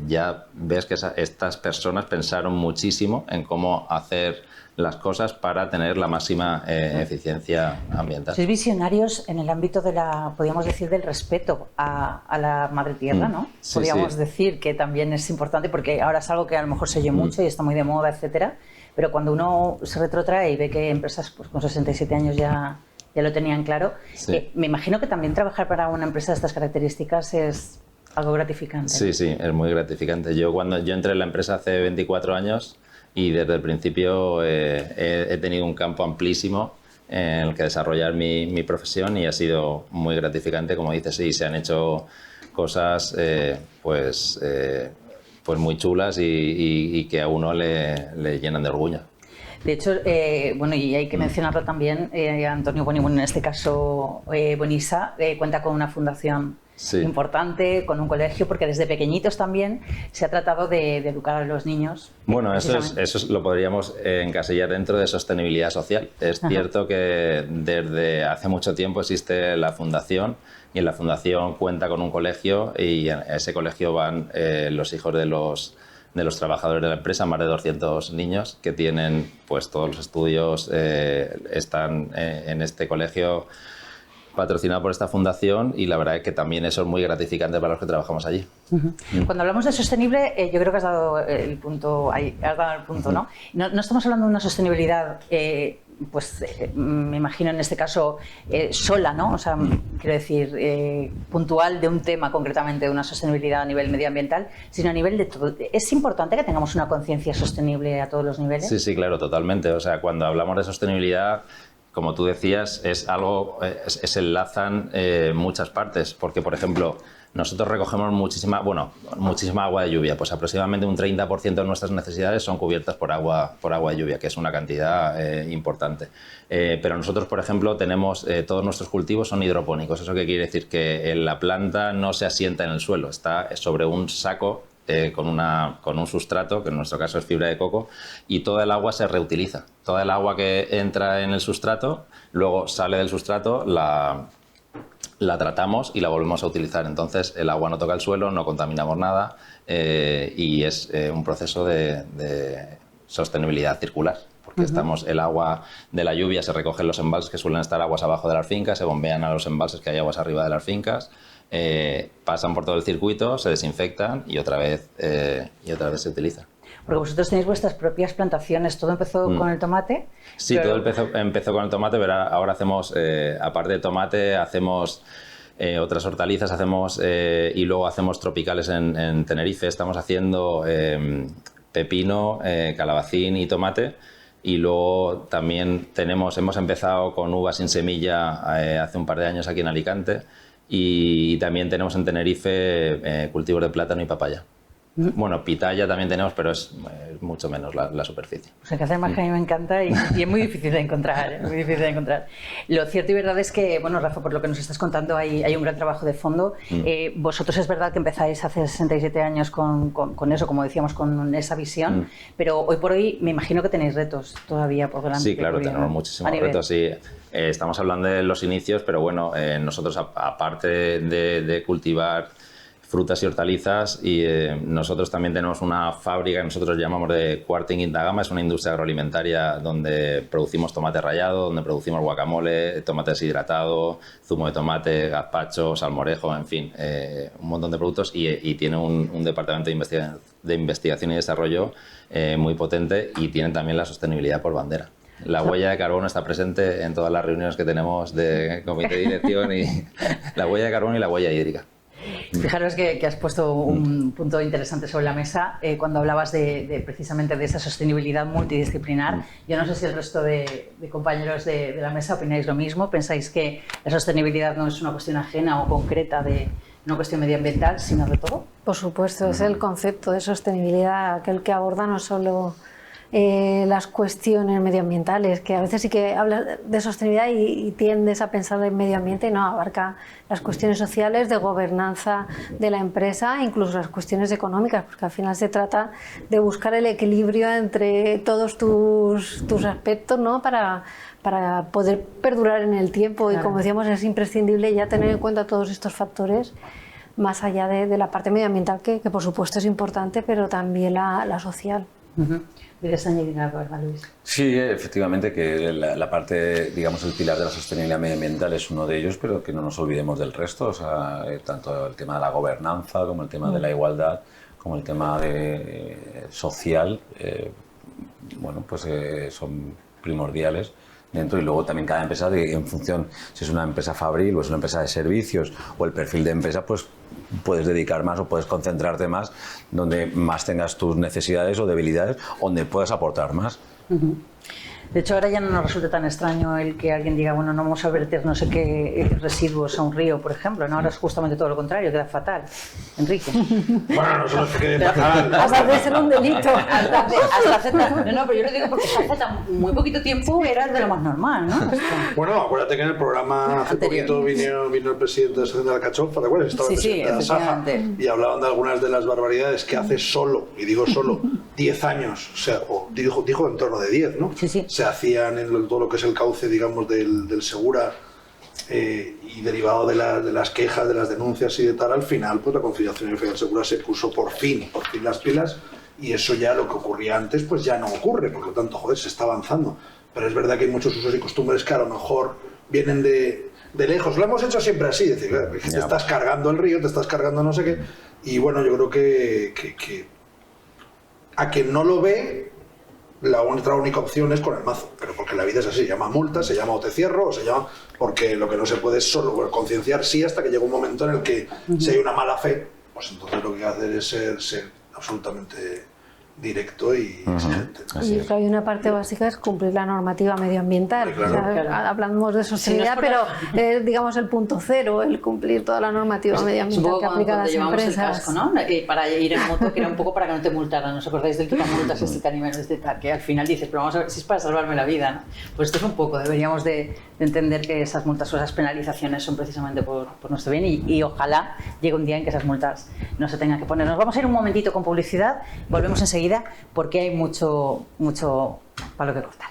Ya ves que estas personas pensaron muchísimo en cómo hacer las cosas para tener la máxima eficiencia ambiental. Sois visionarios en el ámbito de podríamos decir, del respeto a la madre tierra, ¿no? Sí, podríamos sí. decir que también es importante, porque ahora es algo que a lo mejor se oye mucho y está muy de moda, etcétera, pero cuando uno se retrotrae y ve que empresas pues, con 67 años ya lo tenían claro, Sí. Me imagino que también trabajar para una empresa de estas características es algo gratificante. Sí, sí, es muy gratificante. Yo entré en la empresa hace 24 años y desde el principio he tenido un campo amplísimo en el que desarrollar mi profesión, y ha sido muy gratificante, como dices, y se han hecho cosas pues muy chulas y que a uno le llenan de orgullo. De hecho, bueno, y hay que mencionarlo también, Antonio Boni, bueno, en este caso Bonisa, cuenta con una fundación importante, con un colegio, porque desde pequeñitos también se ha tratado de educar a los niños. Bueno, eso lo podríamos encasillar dentro de sostenibilidad social. Es cierto que desde hace mucho tiempo existe la fundación, y en la fundación cuenta con un colegio, y a ese colegio van los hijos de los trabajadores de la empresa, más de 200 niños que tienen pues todos los estudios, están en este colegio patrocinado por esta fundación, y la verdad es que también eso es muy gratificante para los que trabajamos allí. Cuando hablamos de sostenible, yo creo que has dado el punto, ¿no? No estamos hablando de una sostenibilidad pues me imagino en este caso sola, ¿no? O sea, quiero decir, puntual de un tema concretamente, de una sostenibilidad a nivel medioambiental, sino a nivel de todo. ¿Es importante que tengamos una conciencia sostenible a todos los niveles? Sí, sí, claro, totalmente. O sea, cuando hablamos de sostenibilidad, como tú decías, es algo, se enlazan muchas partes, porque, por ejemplo, nosotros recogemos muchísima agua de lluvia, pues aproximadamente un 30% de nuestras necesidades son cubiertas por agua de lluvia, que es una cantidad importante. Pero nosotros, por ejemplo, tenemos todos nuestros cultivos son hidropónicos. ¿Eso qué quiere decir? Que la planta no se asienta en el suelo, está sobre un saco con un sustrato, que en nuestro caso es fibra de coco, y toda el agua se reutiliza. Toda el agua que entra en el sustrato, luego sale del sustrato, la tratamos y la volvemos a utilizar. Entonces el agua no toca el suelo, no contaminamos nada, y es un proceso de sostenibilidad circular, porque el agua de la lluvia se recoge en los embalses, que suelen estar aguas abajo de las fincas, se bombean a los embalses, que hay aguas arriba de las fincas, pasan por todo el circuito, se desinfectan y otra vez se utiliza. Porque vosotros tenéis vuestras propias plantaciones. ¿Todo empezó con el tomate? Sí, todo empezó con el tomate, pero ahora hacemos, aparte de tomate, hacemos otras hortalizas, y luego hacemos tropicales en Tenerife. Estamos haciendo pepino, calabacín y tomate. Y luego también hemos empezado con uvas sin semilla hace un par de años aquí en Alicante. Y también tenemos en Tenerife cultivos de plátano y papaya. Bueno, pitaya también tenemos, pero es mucho menos la superficie. O sea, que hacer más que a mí me encanta y es muy difícil de encontrar, muy difícil de encontrar. Lo cierto y verdad es que, bueno, Rafa, por lo que nos estás contando, hay un gran trabajo de fondo. Vosotros es verdad que empezáis hace 67 años con eso, como decíamos, con esa visión, pero hoy por hoy me imagino que tenéis retos todavía por delante. Sí, claro, tenemos muchísimos retos. Sí. Estamos hablando de los inicios, pero bueno, nosotros aparte de cultivar frutas y hortalizas, y nosotros también tenemos una fábrica que nosotros llamamos de Cuarta y Quinta Gama. Es una industria agroalimentaria donde producimos tomate rallado, donde producimos guacamole, tomate deshidratado, zumo de tomate, gazpacho, salmorejo, en fin, un montón de productos, y tiene un departamento de investigación y desarrollo muy potente, y tienen también la sostenibilidad por bandera. La huella de carbono está presente en todas las reuniones que tenemos de comité de dirección, y la huella de carbono y la huella hídrica. Fijaros que has puesto un punto interesante sobre la mesa cuando hablabas precisamente de esa sostenibilidad multidisciplinar. Yo no sé si el resto de compañeros de la mesa opináis lo mismo. ¿Pensáis que la sostenibilidad no es una cuestión ajena o concreta de una cuestión medioambiental, sino de todo? Por supuesto, es el concepto de sostenibilidad, aquel que aborda no solo las cuestiones medioambientales, que a veces sí que hablas de sostenibilidad y tiendes a pensar en medio ambiente, no, abarca las cuestiones sociales, de gobernanza de la empresa, incluso las cuestiones económicas, porque al final se trata de buscar el equilibrio entre todos tus aspectos, ¿no? Para poder perdurar en el tiempo. Claro. Y como decíamos, es imprescindible ya tener en cuenta todos estos factores, más allá de la parte medioambiental, que por supuesto es importante, pero también la social. ¿Quieres añadir algo, Luis? Sí, efectivamente, que la parte, digamos, el pilar de la sostenibilidad medioambiental es uno de ellos, pero que no nos olvidemos del resto, o sea, tanto el tema de la gobernanza, como el tema de la igualdad, como el tema social, bueno, pues son primordiales dentro, y luego también cada empresa, en función si es una empresa fabril o es una empresa de servicios o el perfil de empresa, pues puedes dedicar más o puedes concentrarte más donde más tengas tus necesidades o debilidades, donde puedas aportar más. De hecho, ahora ya no nos resulta tan extraño el que alguien diga, bueno, no vamos a verter no sé qué residuos a un río, por ejemplo, ¿no? Ahora es justamente todo lo contrario, queda fatal. Enrique. Bueno, no solo es que quede fatal. Hasta de ser un delito. Hasta hace, no, pero yo lo digo porque hace muy poquito tiempo era de lo más normal, ¿no? Bueno, acuérdate que en el programa hace poquito vino el presidente de la Asociación de la Alcachofa, ¿te acuerdas? Estaba el presidente de la Saja, y hablaban de algunas de las barbaridades que hace solo, y digo solo, 10 años, o sea, dijo en torno de 10, ¿no? Sí. Se hacían en todo lo que es el cauce, digamos, del Segura, y derivado de las quejas, de las denuncias y de tal, al final pues la Confederación Europea del Segura se puso por fin las pilas, y eso ya, lo que ocurría antes, pues ya no ocurre, por lo tanto, joder, se está avanzando. Pero es verdad que hay muchos usos y costumbres que a lo mejor vienen de lejos. Lo hemos hecho siempre así, es decir, te estás cargando el río, te estás cargando no sé qué, y bueno, yo creo que a quien no lo ve, la única opción es con el mazo, pero porque la vida es así, se llama multa, se llama o te cierro, o se llama, porque lo que no se puede es solo concienciar, sí, hasta que llega un momento en el que si hay una mala fe, pues entonces lo que hay que hacer es ser absolutamente directo y exigente. Y hay una parte básica, es cumplir la normativa medioambital. Claro. O sea, hablamos de sostenibilidad, pero digamos el punto cero, el cumplir toda la normativa medioambiental que aplica a las empresas. El casco, ¿no? Para ir en moto, que era un poco para que no te multaran. ¿Os acordáis del quitapultas a nivel que al final dices, pero vamos a ver si es para salvarme la vida, ¿no? Pues esto es un poco, deberíamos de entender que esas multas o esas penalizaciones son precisamente por nuestro bien, y ojalá llegue un día en que esas multas no se tengan que poner. Nos vamos a ir un momentito con publicidad, volvemos enseguida, porque hay mucho para lo que cortar.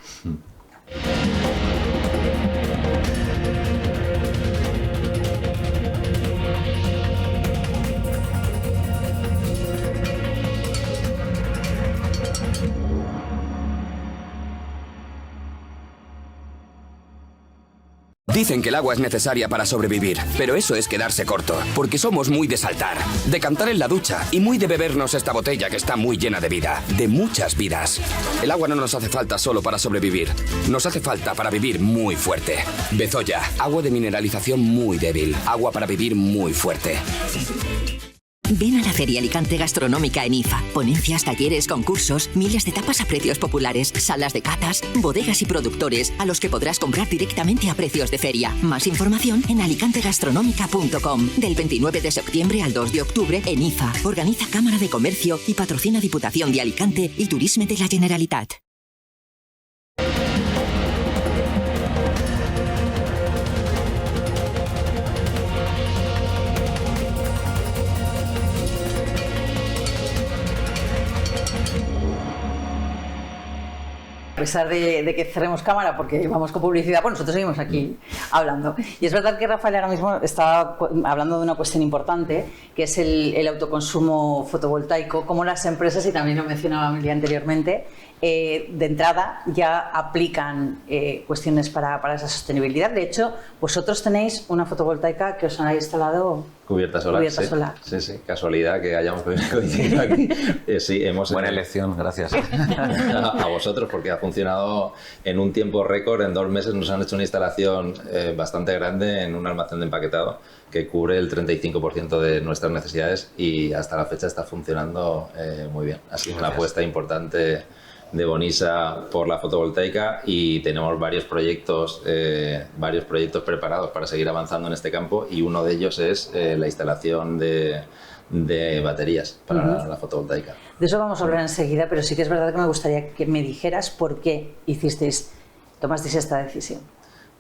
Dicen que el agua es necesaria para sobrevivir, pero eso es quedarse corto, porque somos muy de saltar, de cantar en la ducha y muy de bebernos esta botella que está muy llena de vida, de muchas vidas. El agua no nos hace falta solo para sobrevivir, nos hace falta para vivir muy fuerte. Bezoya, agua de mineralización muy débil, agua para vivir muy fuerte. Ven a la Feria Alicante Gastronómica en IFA. Ponencias, talleres, concursos, miles de tapas a precios populares, salas de catas, bodegas y productores a los que podrás comprar directamente a precios de feria. Más información en alicantegastronómica.com. Del 29 de septiembre al 2 de octubre en IFA. Organiza Cámara de Comercio y patrocina Diputación de Alicante y Turisme de la Generalitat. A pesar de que cerremos cámara porque vamos con publicidad, pues nosotros seguimos aquí hablando. Y es verdad que Rafael ahora mismo está hablando de una cuestión importante, que es el autoconsumo fotovoltaico, como las empresas, y también lo mencionaba Emilia anteriormente, de entrada ya aplican cuestiones para esa sostenibilidad. De hecho, vosotros tenéis una fotovoltaica que os han instalado... Cubierta solar. Cubierta solar. Sí, casualidad que hayamos coincidido aquí. Sí, Buena elección, gracias. A vosotros, porque ha funcionado en un tiempo récord. En 2 meses nos han hecho una instalación bastante grande en un almacén de empaquetado que cubre el 35% de nuestras necesidades, y hasta la fecha está funcionando muy bien. Así que una apuesta importante Bonisa por la fotovoltaica y tenemos varios proyectos preparados para seguir avanzando en este campo, y uno de ellos es la instalación de baterías para la fotovoltaica. De eso vamos a hablar enseguida, pero sí que es verdad que me gustaría que me dijeras por qué tomasteis esta decisión.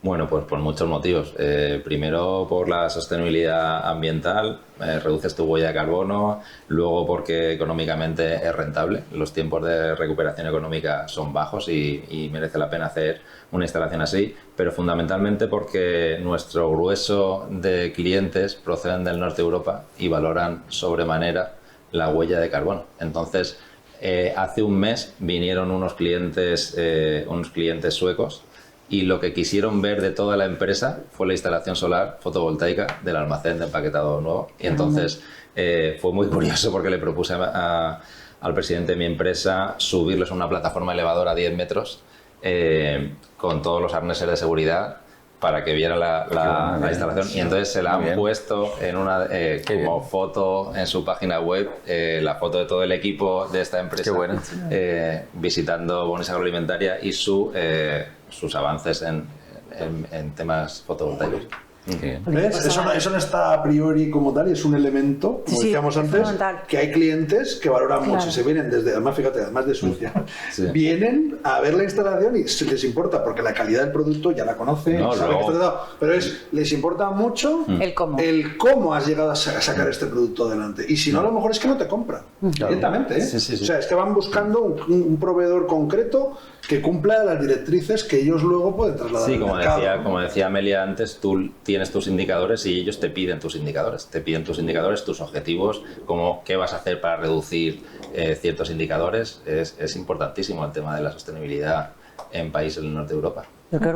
Bueno, pues por muchos motivos. Primero por la sostenibilidad ambiental, reduces tu huella de carbono, luego porque económicamente es rentable, los tiempos de recuperación económica son bajos y merece la pena hacer una instalación así, pero fundamentalmente porque nuestro grueso de clientes proceden del norte de Europa y valoran sobremanera la huella de carbono. Entonces, hace un mes vinieron unos clientes suecos, y lo que quisieron ver de toda la empresa fue la instalación solar fotovoltaica del almacén de empaquetado nuevo. Y entonces fue muy curioso porque le propuse al presidente de mi empresa subirlos a una plataforma elevadora a 10 metros con todos los arneses de seguridad para que viera la instalación, y entonces se la han puesto en como foto en su página web, la foto de todo el equipo de esta empresa visitando Bonisa Agroalimentaria y sus avances en temas fotovoltaicos. ¿Ves? Eso no está a priori como tal, y es un elemento, como decíamos antes, que hay clientes que valoran mucho y se vienen desde, además fíjate, además de Suecia, vienen a ver la instalación y se les importa, porque la calidad del producto ya la conocen, saben que está tratado, pero les importa mucho el cómo has llegado a sacar este producto adelante, y si no, a lo mejor es que no te compran directamente, ¿eh? O sea, es que van buscando un proveedor concreto que cumpla las directrices que ellos luego pueden trasladar al mercado. Como decía Amelia antes, tú tienes tus indicadores y ellos te piden tus indicadores, tus objetivos, qué vas a hacer para reducir ciertos indicadores. Es importantísimo el tema de la sostenibilidad en países del norte de Europa. Pero qué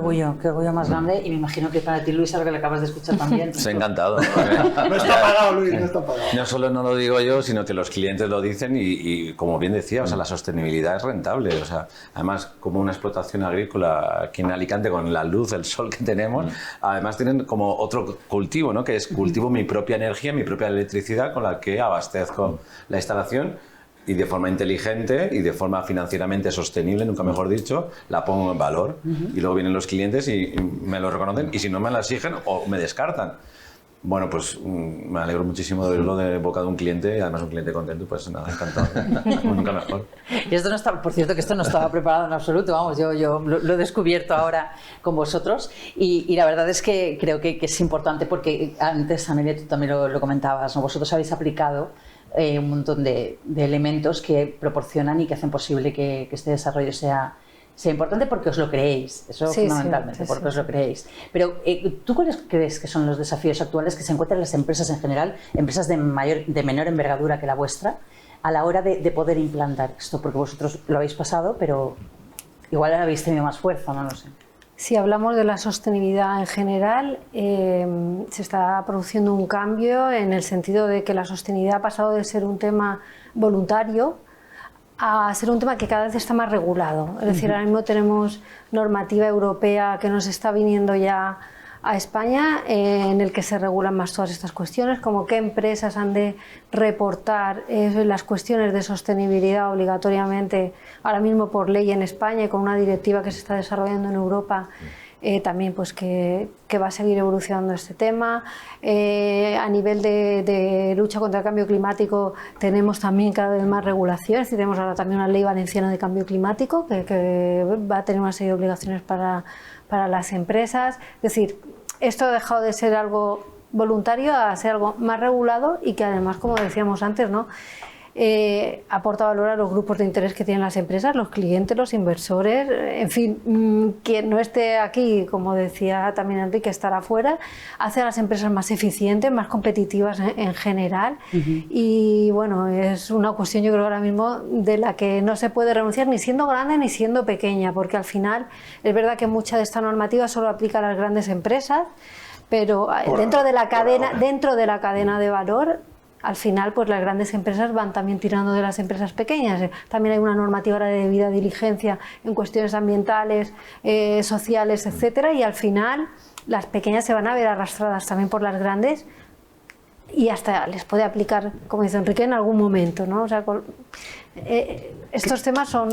orgullo más grande, y me imagino que para ti, Luis, algo que le acabas de escuchar también. Se ha encantado. No está pagado, Luis, no está pagado. No solo no lo digo yo, sino que los clientes lo dicen y como bien decía, o sea, la sostenibilidad es rentable. O sea, además, como una explotación agrícola aquí en Alicante, con la luz, el sol que tenemos, además tienen como otro cultivo, ¿no? Que es cultivo mi propia energía, mi propia electricidad con la que abastezco la instalación, y de forma inteligente y de forma financieramente sostenible, nunca mejor dicho, la pongo en valor. Y luego vienen los clientes y me lo reconocen, y si no me la exigen o me descartan. Bueno, pues me alegro muchísimo de verlo de boca de un cliente, y además un cliente contento, pues nada, encantado. Nunca mejor. Y esto no está, por cierto, que esto no estaba preparado en absoluto, vamos, yo lo he descubierto ahora con vosotros, y la verdad es que creo que es importante, porque antes, Amelia, tú también lo comentabas, ¿no? Vosotros habéis aplicado un montón de elementos que proporcionan y que hacen posible que este desarrollo sea importante, porque os lo creéis, eso fundamentalmente, porque os lo creéis. Pero ¿tú cuáles crees que son los desafíos actuales que se encuentran en las empresas en general, empresas de menor envergadura que la vuestra, a la hora de poder implantar esto? Porque vosotros lo habéis pasado, pero igual habéis tenido más fuerza, no lo sé. Si hablamos de la sostenibilidad en general, se está produciendo un cambio en el sentido de que la sostenibilidad ha pasado de ser un tema voluntario a ser un tema que cada vez está más regulado. Es decir, ahora mismo tenemos normativa europea que nos está viniendo ya a España, en el que se regulan más todas estas cuestiones, como qué empresas han de reportar las cuestiones de sostenibilidad obligatoriamente, ahora mismo por ley en España, y con una directiva que se está desarrollando en Europa, también pues que va a seguir evolucionando este tema. A nivel de lucha contra el cambio climático tenemos también cada vez más regulaciones, y tenemos ahora también una ley valenciana de cambio climático que va a tener una serie de obligaciones para las empresas. Es decir, esto ha dejado de ser algo voluntario a ser algo más regulado, y que además, como decíamos antes, ¿no?, aporta valor a los grupos de interés que tienen las empresas, los clientes, los inversores, en fin, quien no esté aquí, como decía también Enrique, estará fuera, hace a las empresas más eficientes, más competitivas en general. Y bueno, es una cuestión, yo creo, ahora mismo de la que no se puede renunciar, ni siendo grande ni siendo pequeña, porque al final es verdad que mucha de esta normativa solo aplica a las grandes empresas, pero dentro de la cadena de valor, al final, pues las grandes empresas van también tirando de las empresas pequeñas. También hay una normativa de debida diligencia en cuestiones ambientales, sociales, etcétera, y al final las pequeñas se van a ver arrastradas también por las grandes, y hasta les puede aplicar, como dice Enrique, en algún momento, ¿no? O sea, estos temas son...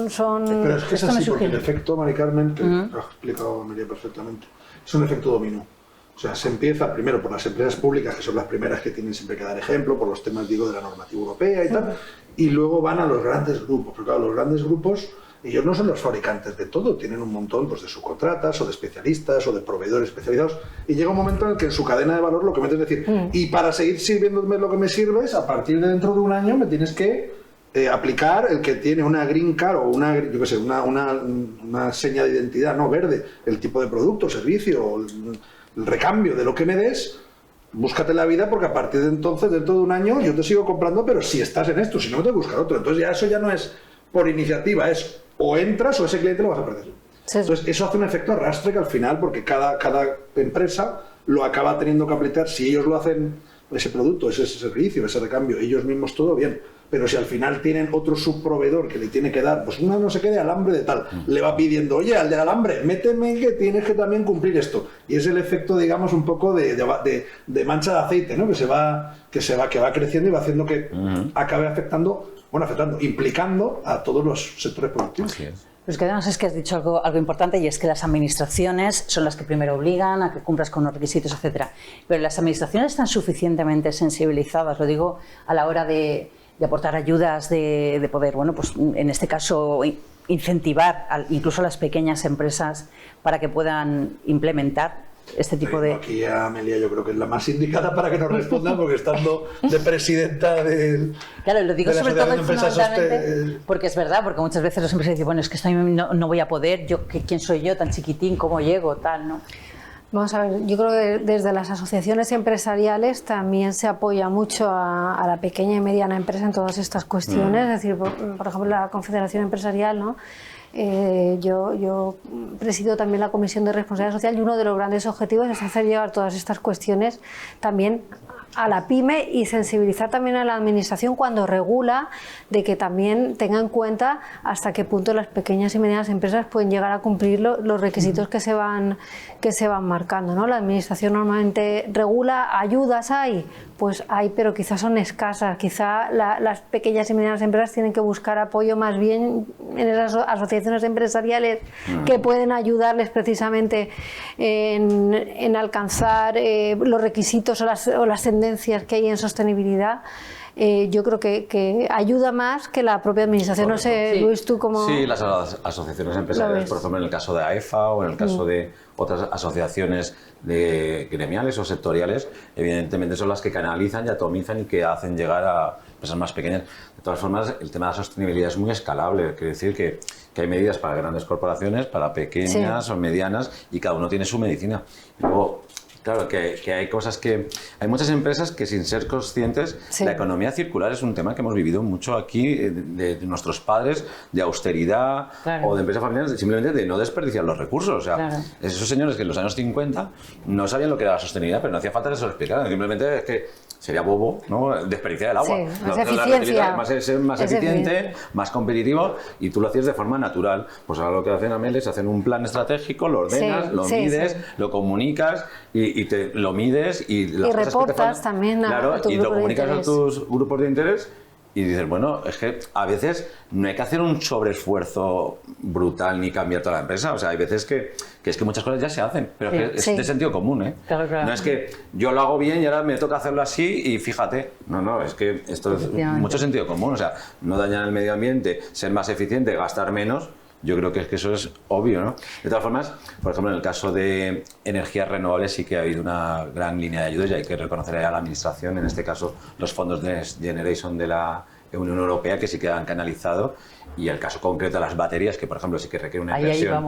Pero es que es así, porque el efecto, Mari Carmen, que lo ha explicado María perfectamente, es un efecto dominó. O sea, se empieza primero por las empresas públicas, que son las primeras que tienen siempre que dar ejemplo, por los temas, digo, de la normativa europea y tal, y luego van a los grandes grupos, porque claro, los grandes grupos, ellos no son los fabricantes de todo, tienen un montón pues, de subcontratas o de especialistas o de proveedores especializados, y llega un momento en el que en su cadena de valor lo que meten es decir, y para seguir sirviéndome lo que me sirves, a partir de dentro de un año me tienes que aplicar el que tiene una green card o una, yo qué sé, una seña de identidad no verde, el tipo de producto, servicio, el recambio de lo que me des, búscate la vida porque a partir de entonces, dentro de un año, yo te sigo comprando, pero si estás en esto, si no me tengo que buscar otro. Entonces ya eso ya no es por iniciativa, es o entras o ese cliente lo vas a perder. Sí. Entonces eso hace un efecto arrastre que al final, porque cada empresa lo acaba teniendo que aplicar, si ellos lo hacen, ese producto, ese servicio, ese recambio, ellos mismos todo bien. Pero si al final tienen otro subproveedor que le tiene que dar, pues una no sé qué de alambre de tal, le va pidiendo, oye, al del alambre, méteme que tienes que también cumplir esto. Y es el efecto, digamos, un poco de mancha de aceite, ¿no? que va creciendo y va haciendo que acabe implicando a todos los sectores productivos. Pues que además es que has dicho algo importante, y es que las administraciones son las que primero obligan a que cumplas con los requisitos, etcétera. Pero las administraciones están suficientemente sensibilizadas, lo digo a la hora de aportar ayudas, de poder, bueno, pues en este caso incentivar incluso a las pequeñas empresas para que puedan implementar este tipo de... Aquí Amelia yo creo que es la más indicada para que nos respondan, porque estando de presidenta del... Claro, lo digo sobre todo fundamentalmente porque es verdad, porque muchas veces los empresarios dicen, bueno, es que no voy a poder, ¿quién soy yo tan chiquitín, cómo llego, tal, ¿no? Vamos a ver, yo creo que desde las asociaciones empresariales también se apoya mucho a la pequeña y mediana empresa en todas estas cuestiones, es decir, por ejemplo, la Confederación Empresarial, ¿no? Yo presido también la Comisión de Responsabilidad Social, y uno de los grandes objetivos es hacer llegar todas estas cuestiones también a la pyme y sensibilizar también a la administración cuando regula, de que también tenga en cuenta hasta qué punto las pequeñas y medianas empresas pueden llegar a cumplir los requisitos que se van marcando, ¿no? La administración normalmente regula, ayudas hay, pues hay, pero quizás son escasas, quizá las pequeñas y medianas empresas tienen que buscar apoyo más bien en esas asociaciones empresariales que pueden ayudarles precisamente en alcanzar los requisitos o las tendencias que hay en sostenibilidad. Yo creo que ayuda más que la propia administración. Correcto. No sé, sí. Luis, tú cómo... Sí, las asociaciones empresariales, por ejemplo, en el caso de AEFA o en el caso de otras asociaciones gremiales o sectoriales, evidentemente son las que canalizan y atomizan y que hacen llegar a empresas más pequeñas. De todas formas, el tema de la sostenibilidad es muy escalable, quiere decir que hay medidas para grandes corporaciones, para pequeñas o medianas, y cada uno tiene su medicina. Y luego, claro, que hay cosas que... Hay muchas empresas que, sin ser conscientes, la economía circular es un tema que hemos vivido mucho aquí de nuestros padres, de austeridad o de empresas familiares, simplemente de no desperdiciar los recursos. O sea, esos señores que en los años 50 no sabían lo que era la sostenibilidad, pero no hacía falta que se lo explicaran. Simplemente es que sería bobo, ¿no? Desperdiciar el agua. Sí, más eficiencia. Ser más eficiente, más competitivo, y tú lo hacías de forma natural. Pues ahora lo que hacen Ameles es hacen un plan estratégico, lo ordenas, lo mides, lo comunicas y te lo mides y las cosas reportas que te también a tu y grupo lo comunicas de a tus grupos de interés. Y dices, bueno, es que a veces no hay que hacer un sobreesfuerzo brutal ni cambiar toda la empresa. O sea, hay veces que es que muchas cosas ya se hacen, pero es de sentido común, ¿eh? Claro. No es que yo lo hago bien y ahora me toca hacerlo así y fíjate. No, es que esto es mucho sentido común. O sea, no dañar el medio ambiente, ser más eficiente, gastar menos. Yo creo que eso es obvio, ¿no? De todas formas, por ejemplo, en el caso de energías renovables sí que ha habido una gran línea de ayudas y hay que reconocer a la Administración, en este caso los fondos Next Generation de la Unión Europea, que sí que han canalizado, y el caso concreto de las baterías, que por ejemplo sí que requiere una inversión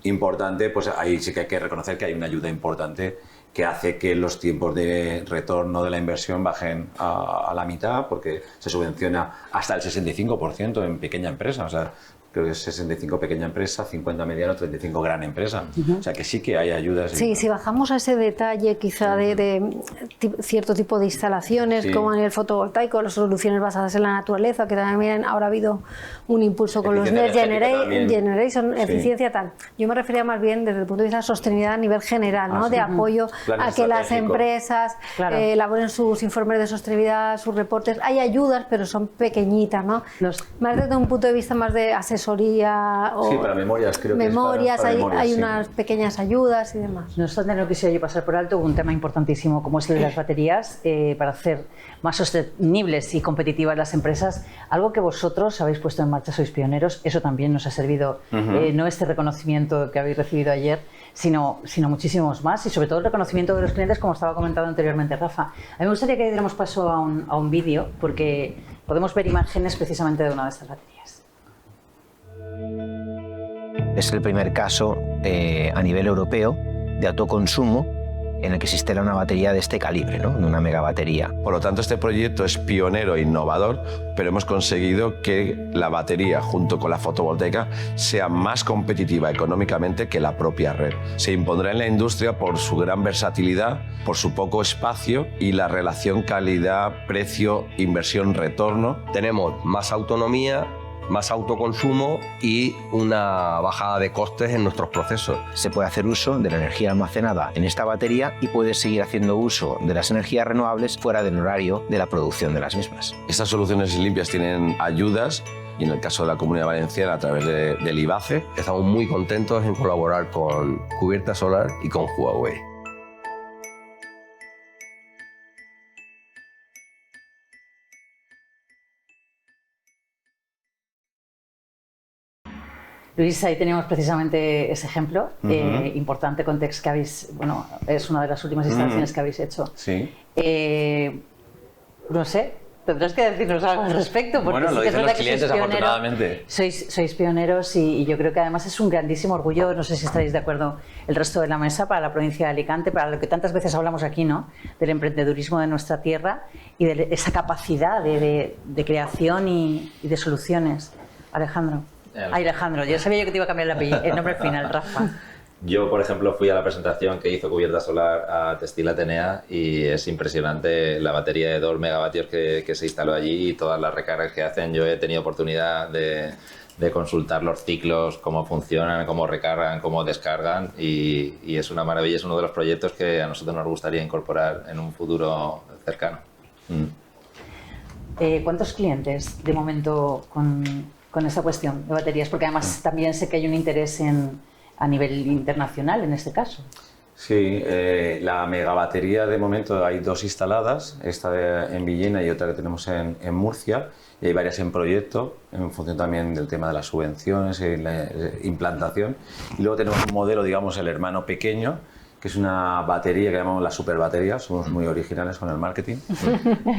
importante, pues ahí sí que hay que reconocer que hay una ayuda importante que hace que los tiempos de retorno de la inversión bajen a la mitad, porque se subvenciona hasta el 65% en pequeña empresa. O sea, creo que es 65 pequeña empresa, 50 mediano, 35 gran empresa. O sea que sí que hay ayudas. Sí, si bajamos a ese detalle quizá de cierto tipo de instalaciones, como en el fotovoltaico, las soluciones basadas en la naturaleza, que también ahora ha habido un impulso con los Next Generation, eficiencia tal. Yo me refería más bien desde el punto de vista de sostenibilidad a nivel general, ¿no? De apoyo a que las empresas elaboren sus informes de sostenibilidad, sus reportes. Hay ayudas, pero son pequeñitas, ¿no? Más desde un punto de vista más de asesoría o sí, para memorias, creo memorias, que es para hay unas pequeñas ayudas y demás. No obstante, no quisiera yo pasar por alto un tema importantísimo como es el de las baterías, para hacer más sostenibles y competitivas las empresas, algo que vosotros habéis puesto en marcha, sois pioneros, eso también nos ha servido, no este reconocimiento que habéis recibido ayer, sino muchísimos más, y sobre todo el reconocimiento de los clientes, como estaba comentando anteriormente Rafa. A mí me gustaría que diéramos paso a un vídeo, porque podemos ver imágenes precisamente de una de estas baterías. Es el primer caso a nivel europeo de autoconsumo en el que se instala una batería de este calibre, ¿no? De una megabatería. Por lo tanto, este proyecto es pionero e innovador, pero hemos conseguido que la batería, junto con la fotovoltaica, sea más competitiva económicamente que la propia red. Se impondrá en la industria por su gran versatilidad, por su poco espacio y la relación calidad-precio, inversión-retorno. Tenemos más autonomía, más autoconsumo y una bajada de costes en nuestros procesos. Se puede hacer uso de la energía almacenada en esta batería y puede seguir haciendo uso de las energías renovables fuera del horario de la producción de las mismas. Estas soluciones limpias tienen ayudas y en el caso de la Comunidad Valenciana a través del IBACE. Estamos muy contentos en colaborar con Cubierta Solar y con Huawei. Luis, ahí tenemos precisamente ese ejemplo, importante Context que habéis, bueno, es una de las últimas instalaciones que habéis hecho. Sí. No sé, tendrás que decirnos algo al respecto. Porque bueno, sí lo que dicen es los verdad clientes, que afortunadamente. Sois pioneros y yo creo que además es un grandísimo orgullo, no sé si estaréis de acuerdo el resto de la mesa, para la provincia de Alicante, para lo que tantas veces hablamos aquí, ¿no? Del emprendedurismo de nuestra tierra y de esa capacidad de creación y de soluciones. Alejandro. Alejandro, yo sabía yo que te iba a cambiar el nombre final, Rafa. Yo, por ejemplo, fui a la presentación que hizo Cubierta Solar a Textil Atenea y es impresionante la batería de 2 megavatios que se instaló allí y todas las recargas que hacen. Yo he tenido oportunidad de consultar los ciclos, cómo funcionan, cómo recargan, cómo descargan y es una maravilla, es uno de los proyectos que a nosotros nos gustaría incorporar en un futuro cercano. ¿Cuántos clientes de momento con esta cuestión de baterías? Porque además también sé que hay un interés a nivel internacional en este caso. Sí, la megabatería de momento hay 2 instaladas, esta en Villena y otra que tenemos en Murcia, y hay varias en proyecto, en función también del tema de las subvenciones y la implantación. Y luego tenemos un modelo, digamos, el hermano pequeño, que es una batería que llamamos la superbatería, somos muy originales con el marketing,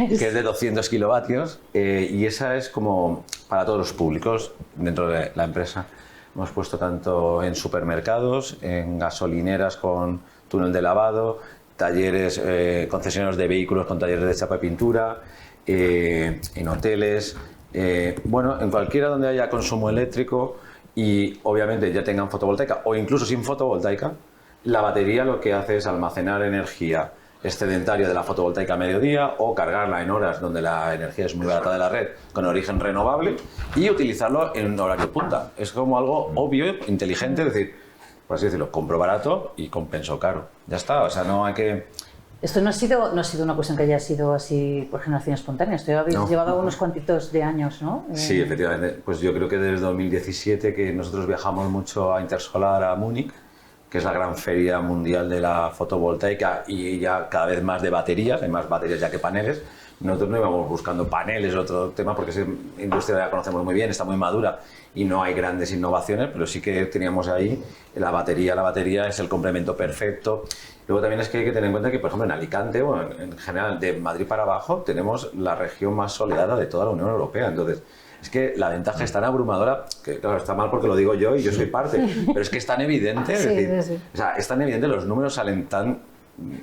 que es de 200 kilovatios y esa es como para todos los públicos dentro de la empresa. Hemos puesto tanto en supermercados, en gasolineras con túnel de lavado, talleres, concesionarios de vehículos con talleres de chapa y pintura, en hoteles, bueno, en cualquiera donde haya consumo eléctrico y obviamente ya tengan fotovoltaica o incluso sin fotovoltaica. La batería lo que hace es almacenar energía excedentaria de la fotovoltaica a mediodía o cargarla en horas donde la energía es muy barata de la red con origen renovable y utilizarlo en horario punta. Es como algo obvio, inteligente, es decir, por así decirlo, compro barato y compenso caro. Ya está, o sea, no hay que... Esto no ha sido una cuestión que haya sido así por generación espontánea, esto habéis llevado unos cuantitos de años, ¿no? Sí, efectivamente. Pues yo creo que desde 2017 que nosotros viajamos mucho a Intersolar, a Múnich, que es la gran feria mundial de la fotovoltaica y ya cada vez más de baterías, hay más baterías ya que paneles. Nosotros no íbamos buscando paneles, otro tema, porque esa industria la conocemos muy bien, está muy madura y no hay grandes innovaciones, pero sí que teníamos ahí la batería es el complemento perfecto. Luego también es que hay que tener en cuenta que, por ejemplo, en Alicante o en general de Madrid para abajo tenemos la región más soleada de toda la Unión Europea, entonces es que la ventaja es tan abrumadora, que claro, está mal porque lo digo yo y yo soy parte, pero es que es tan evidente, es decir, o sea, es tan evidente, los números salen tan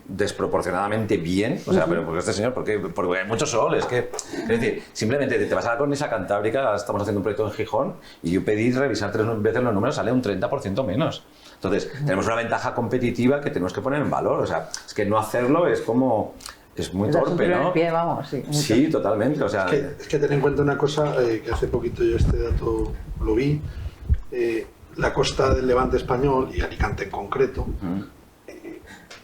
desproporcionadamente bien, o sea, pero porque este señor, porque hay mucho sol, es decir, simplemente te vas a la cornisa cantábrica, estamos haciendo un proyecto en Gijón y yo pedí revisar 3 veces los números, sale un 30% menos. Entonces, tenemos una ventaja competitiva que tenemos que poner en valor, o sea, es que no hacerlo es como... Es muy torpe, ¿no? Pie, vamos, sí, sí, totalmente. O sea, es que ten en cuenta una cosa, que hace poquito yo este dato lo vi, la costa del Levante español, y Alicante en concreto,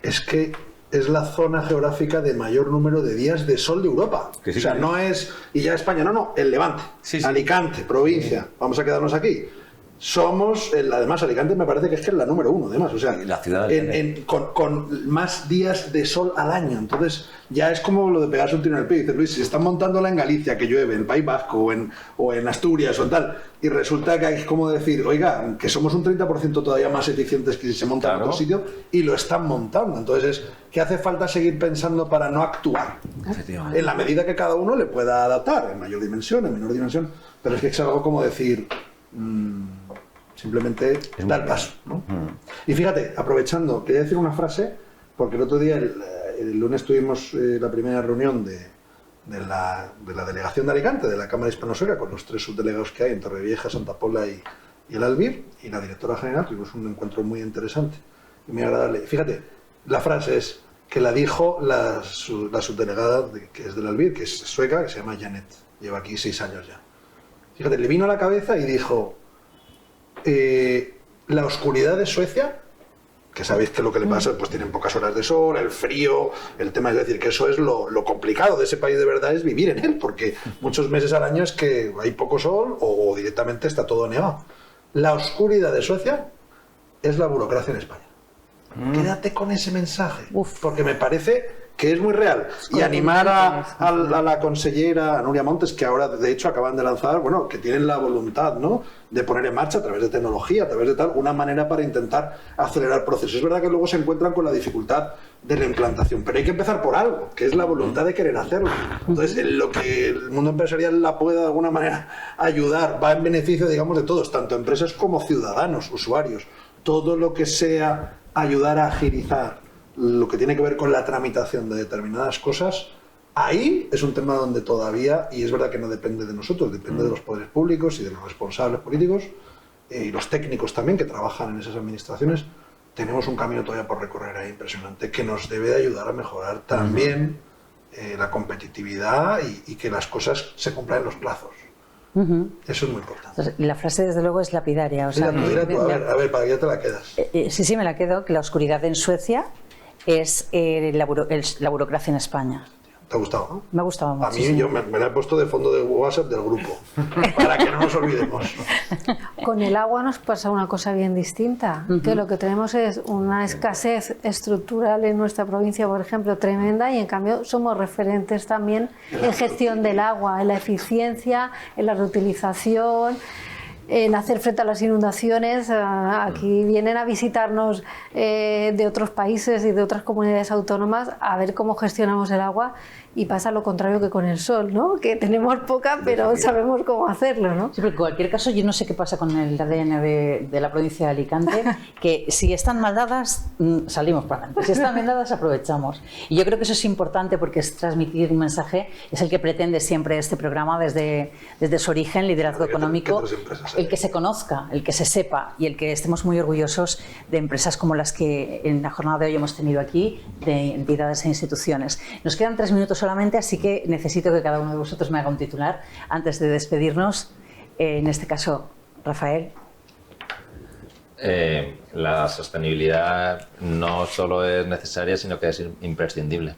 es que es la zona geográfica de mayor número de días de sol de Europa. Que sí, o sea, no es... Y ya España, no, el Levante, Alicante, provincia, vamos a quedarnos aquí. Somos, además Alicante me parece que es la número 1, además, o sea, la ciudad con más días de sol al año. Entonces ya es como lo de pegarse un tiro en el pie. Dices, Luis, si están montándola en Galicia, que llueve, en País Vasco o en Asturias o en tal, y resulta que es como decir, oiga, que somos un 30% todavía más eficientes que si se monta en otro sitio, y lo están montando. Entonces es que hace falta seguir pensando para no actuar, en la medida que cada uno le pueda adaptar, en mayor dimensión, en menor dimensión, pero es que es algo como decir... simplemente dar paso, ¿no? Y fíjate, aprovechando, quería decir una frase, porque el otro día, el lunes tuvimos la primera reunión de la delegación de Alicante, de la Cámara Hispano-Sueca, con los 3 subdelegados que hay en Torrevieja, Santa Pola y el Albir, y la directora general. Tuvimos un encuentro muy interesante y muy agradable. Fíjate, la frase es que la dijo la subdelegada que es del Albir, que es sueca, que se llama Janet, lleva aquí 6 años ya. Fíjate, le vino a la cabeza y dijo... la oscuridad de Suecia, que sabéis que lo que le pasa, pues tienen pocas horas de sol, el frío, el tema, es decir, que eso es lo complicado de ese país de verdad, es vivir en él, porque muchos meses al año es que hay poco sol o directamente está todo nevado. La oscuridad de Suecia es la burocracia en España. Quédate con ese mensaje, porque me parece que es muy real. Y animar a la consellera Nuria Montes, que ahora de hecho acaban de lanzar, bueno, que tienen la voluntad, ¿no?, de poner en marcha a través de tecnología, a través de tal, una manera para intentar acelerar procesos. Es verdad que luego se encuentran con la dificultad de la implantación, pero hay que empezar por algo, que es la voluntad de querer hacerlo. Entonces, en lo que el mundo empresarial la pueda de alguna manera ayudar, va en beneficio, digamos, de todos, tanto empresas como ciudadanos, usuarios. Todo lo que sea ayudar a agilizar lo que tiene que ver con la tramitación de determinadas cosas, ahí es un tema donde todavía, y es verdad que no depende de nosotros, depende de los poderes públicos y de los responsables políticos y los técnicos también que trabajan en esas administraciones, tenemos un camino todavía por recorrer ahí impresionante que nos debe de ayudar a mejorar también la competitividad y que las cosas se cumplan en los plazos. Eso es muy importante. Entonces, la frase desde luego es lapidaria. O sea, mira tú, a ver, para que ya te la quedas. Sí, me la quedo, que la oscuridad en Suecia es la burocracia en España. ¿Te ha gustado, no? Me ha gustado mucho. A mí yo me la he puesto de fondo de WhatsApp del grupo, para que no nos olvidemos. Con el agua nos pasa una cosa bien distinta, que lo que tenemos es una escasez estructural en nuestra provincia, por ejemplo, tremenda, y en cambio somos referentes también en gestión del agua, en la eficiencia, en la reutilización, en hacer frente a las inundaciones. Aquí vienen a visitarnos de otros países y de otras comunidades autónomas a ver cómo gestionamos el agua, y pasa lo contrario que con el sol, ¿no?, que tenemos poca pero sabemos cómo hacerlo, ¿no? Sí, pero en cualquier caso yo no sé qué pasa con el ADN de la provincia de Alicante, que si están mal dadas salimos para adelante, si están bien dadas aprovechamos. Y yo creo que eso es importante porque es transmitir un mensaje, es el que pretende siempre este programa desde su origen, liderazgo económico, el que se conozca, el que se sepa y el que estemos muy orgullosos de empresas como las que en la jornada de hoy hemos tenido aquí, de entidades e instituciones. Nos quedan 3 minutos solamente, así que necesito que cada uno de vosotros me haga un titular antes de despedirnos. En este caso, Rafael. La sostenibilidad no solo es necesaria, sino que es imprescindible.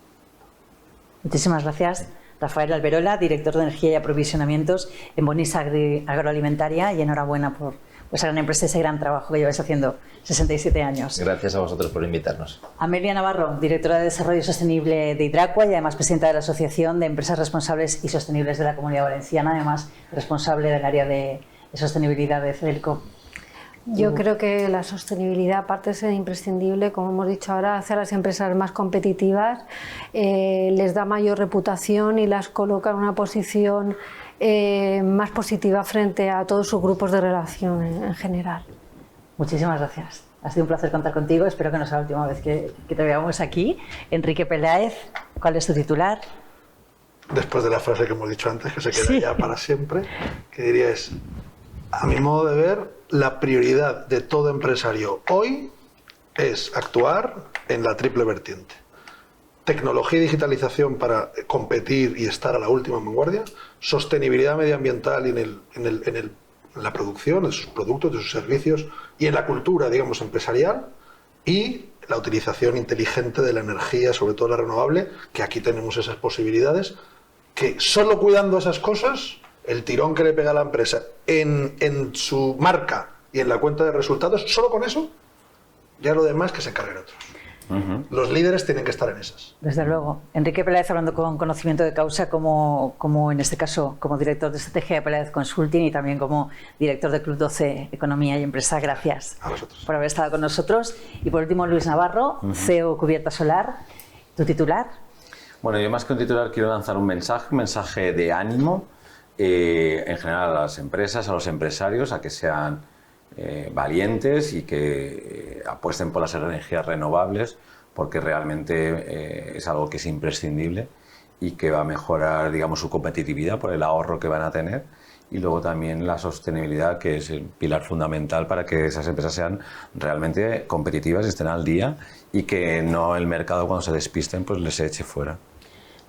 Muchísimas gracias. Rafael Alberola, director de Energía y Aprovisionamientos en Bonisa Agroalimentaria, y enhorabuena por esa gran empresa, ese gran trabajo que lleváis haciendo 67 años. Gracias a vosotros por invitarnos. Amelia Navarro, directora de Desarrollo Sostenible de Hidracua y además presidenta de la Asociación de Empresas Responsables y Sostenibles de la Comunidad Valenciana, además responsable del área de sostenibilidad de Cedelco. Yo creo que la sostenibilidad, aparte de ser imprescindible, como hemos dicho ahora, hace a las empresas más competitivas, les da mayor reputación y las coloca en una posición más positiva frente a todos sus grupos de relación en general. Muchísimas gracias. Ha sido un placer contar contigo. Espero que no sea la última vez que te veamos aquí. Enrique Peláez, ¿cuál es tu titular? Después de la frase que hemos dicho antes, que se queda ya para siempre, que diría es, a mi modo de ver, la prioridad de todo empresario hoy es actuar en la triple vertiente. Tecnología y digitalización para competir y estar a la última vanguardia, sostenibilidad medioambiental en la producción de sus productos, de sus servicios y en la cultura, digamos, empresarial, y la utilización inteligente de la energía, sobre todo la renovable, que aquí tenemos esas posibilidades, que solo cuidando esas cosas, el tirón que le pega a la empresa en su marca y en la cuenta de resultados, solo con eso, ya lo demás que se encarguen otros. Los líderes tienen que estar en esas. Desde luego. Enrique Peláez, hablando con conocimiento de causa, como en este caso como director de estrategia de Peláez Consulting y también como director de Club 12 Economía y Empresa. Gracias por haber estado con nosotros. Y por último, Luis Navarro, CEO Cubierta Solar. ¿Tu titular? Bueno, yo más que un titular quiero lanzar un mensaje de ánimo en general a las empresas, a los empresarios, a que sean valientes y que apuesten por las energías renovables, porque realmente es algo que es imprescindible y que va a mejorar, digamos, su competitividad por el ahorro que van a tener, y luego también la sostenibilidad, que es el pilar fundamental para que esas empresas sean realmente competitivas y estén al día, y que no el mercado, cuando se despisten, pues les eche fuera.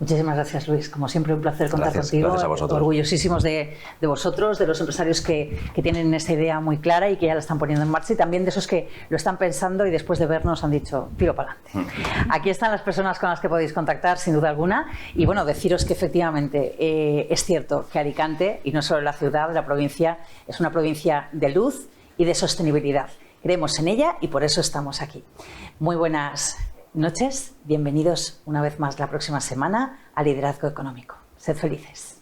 Muchísimas gracias, Luis. Como siempre, un placer contar contigo. Gracias a vosotros. Orgullosísimos de vosotros, de los empresarios que tienen esta idea muy clara y que ya la están poniendo en marcha, y también de esos que lo están pensando y después de vernos han dicho, tiro para adelante. Aquí están las personas con las que podéis contactar, sin duda alguna. Y bueno, deciros que efectivamente es cierto que Alicante, y no solo la ciudad, la provincia, es una provincia de luz y de sostenibilidad. Creemos en ella y por eso estamos aquí. Muy buenas noches, bienvenidos una vez más la próxima semana a Liderazgo Económico. Sed felices.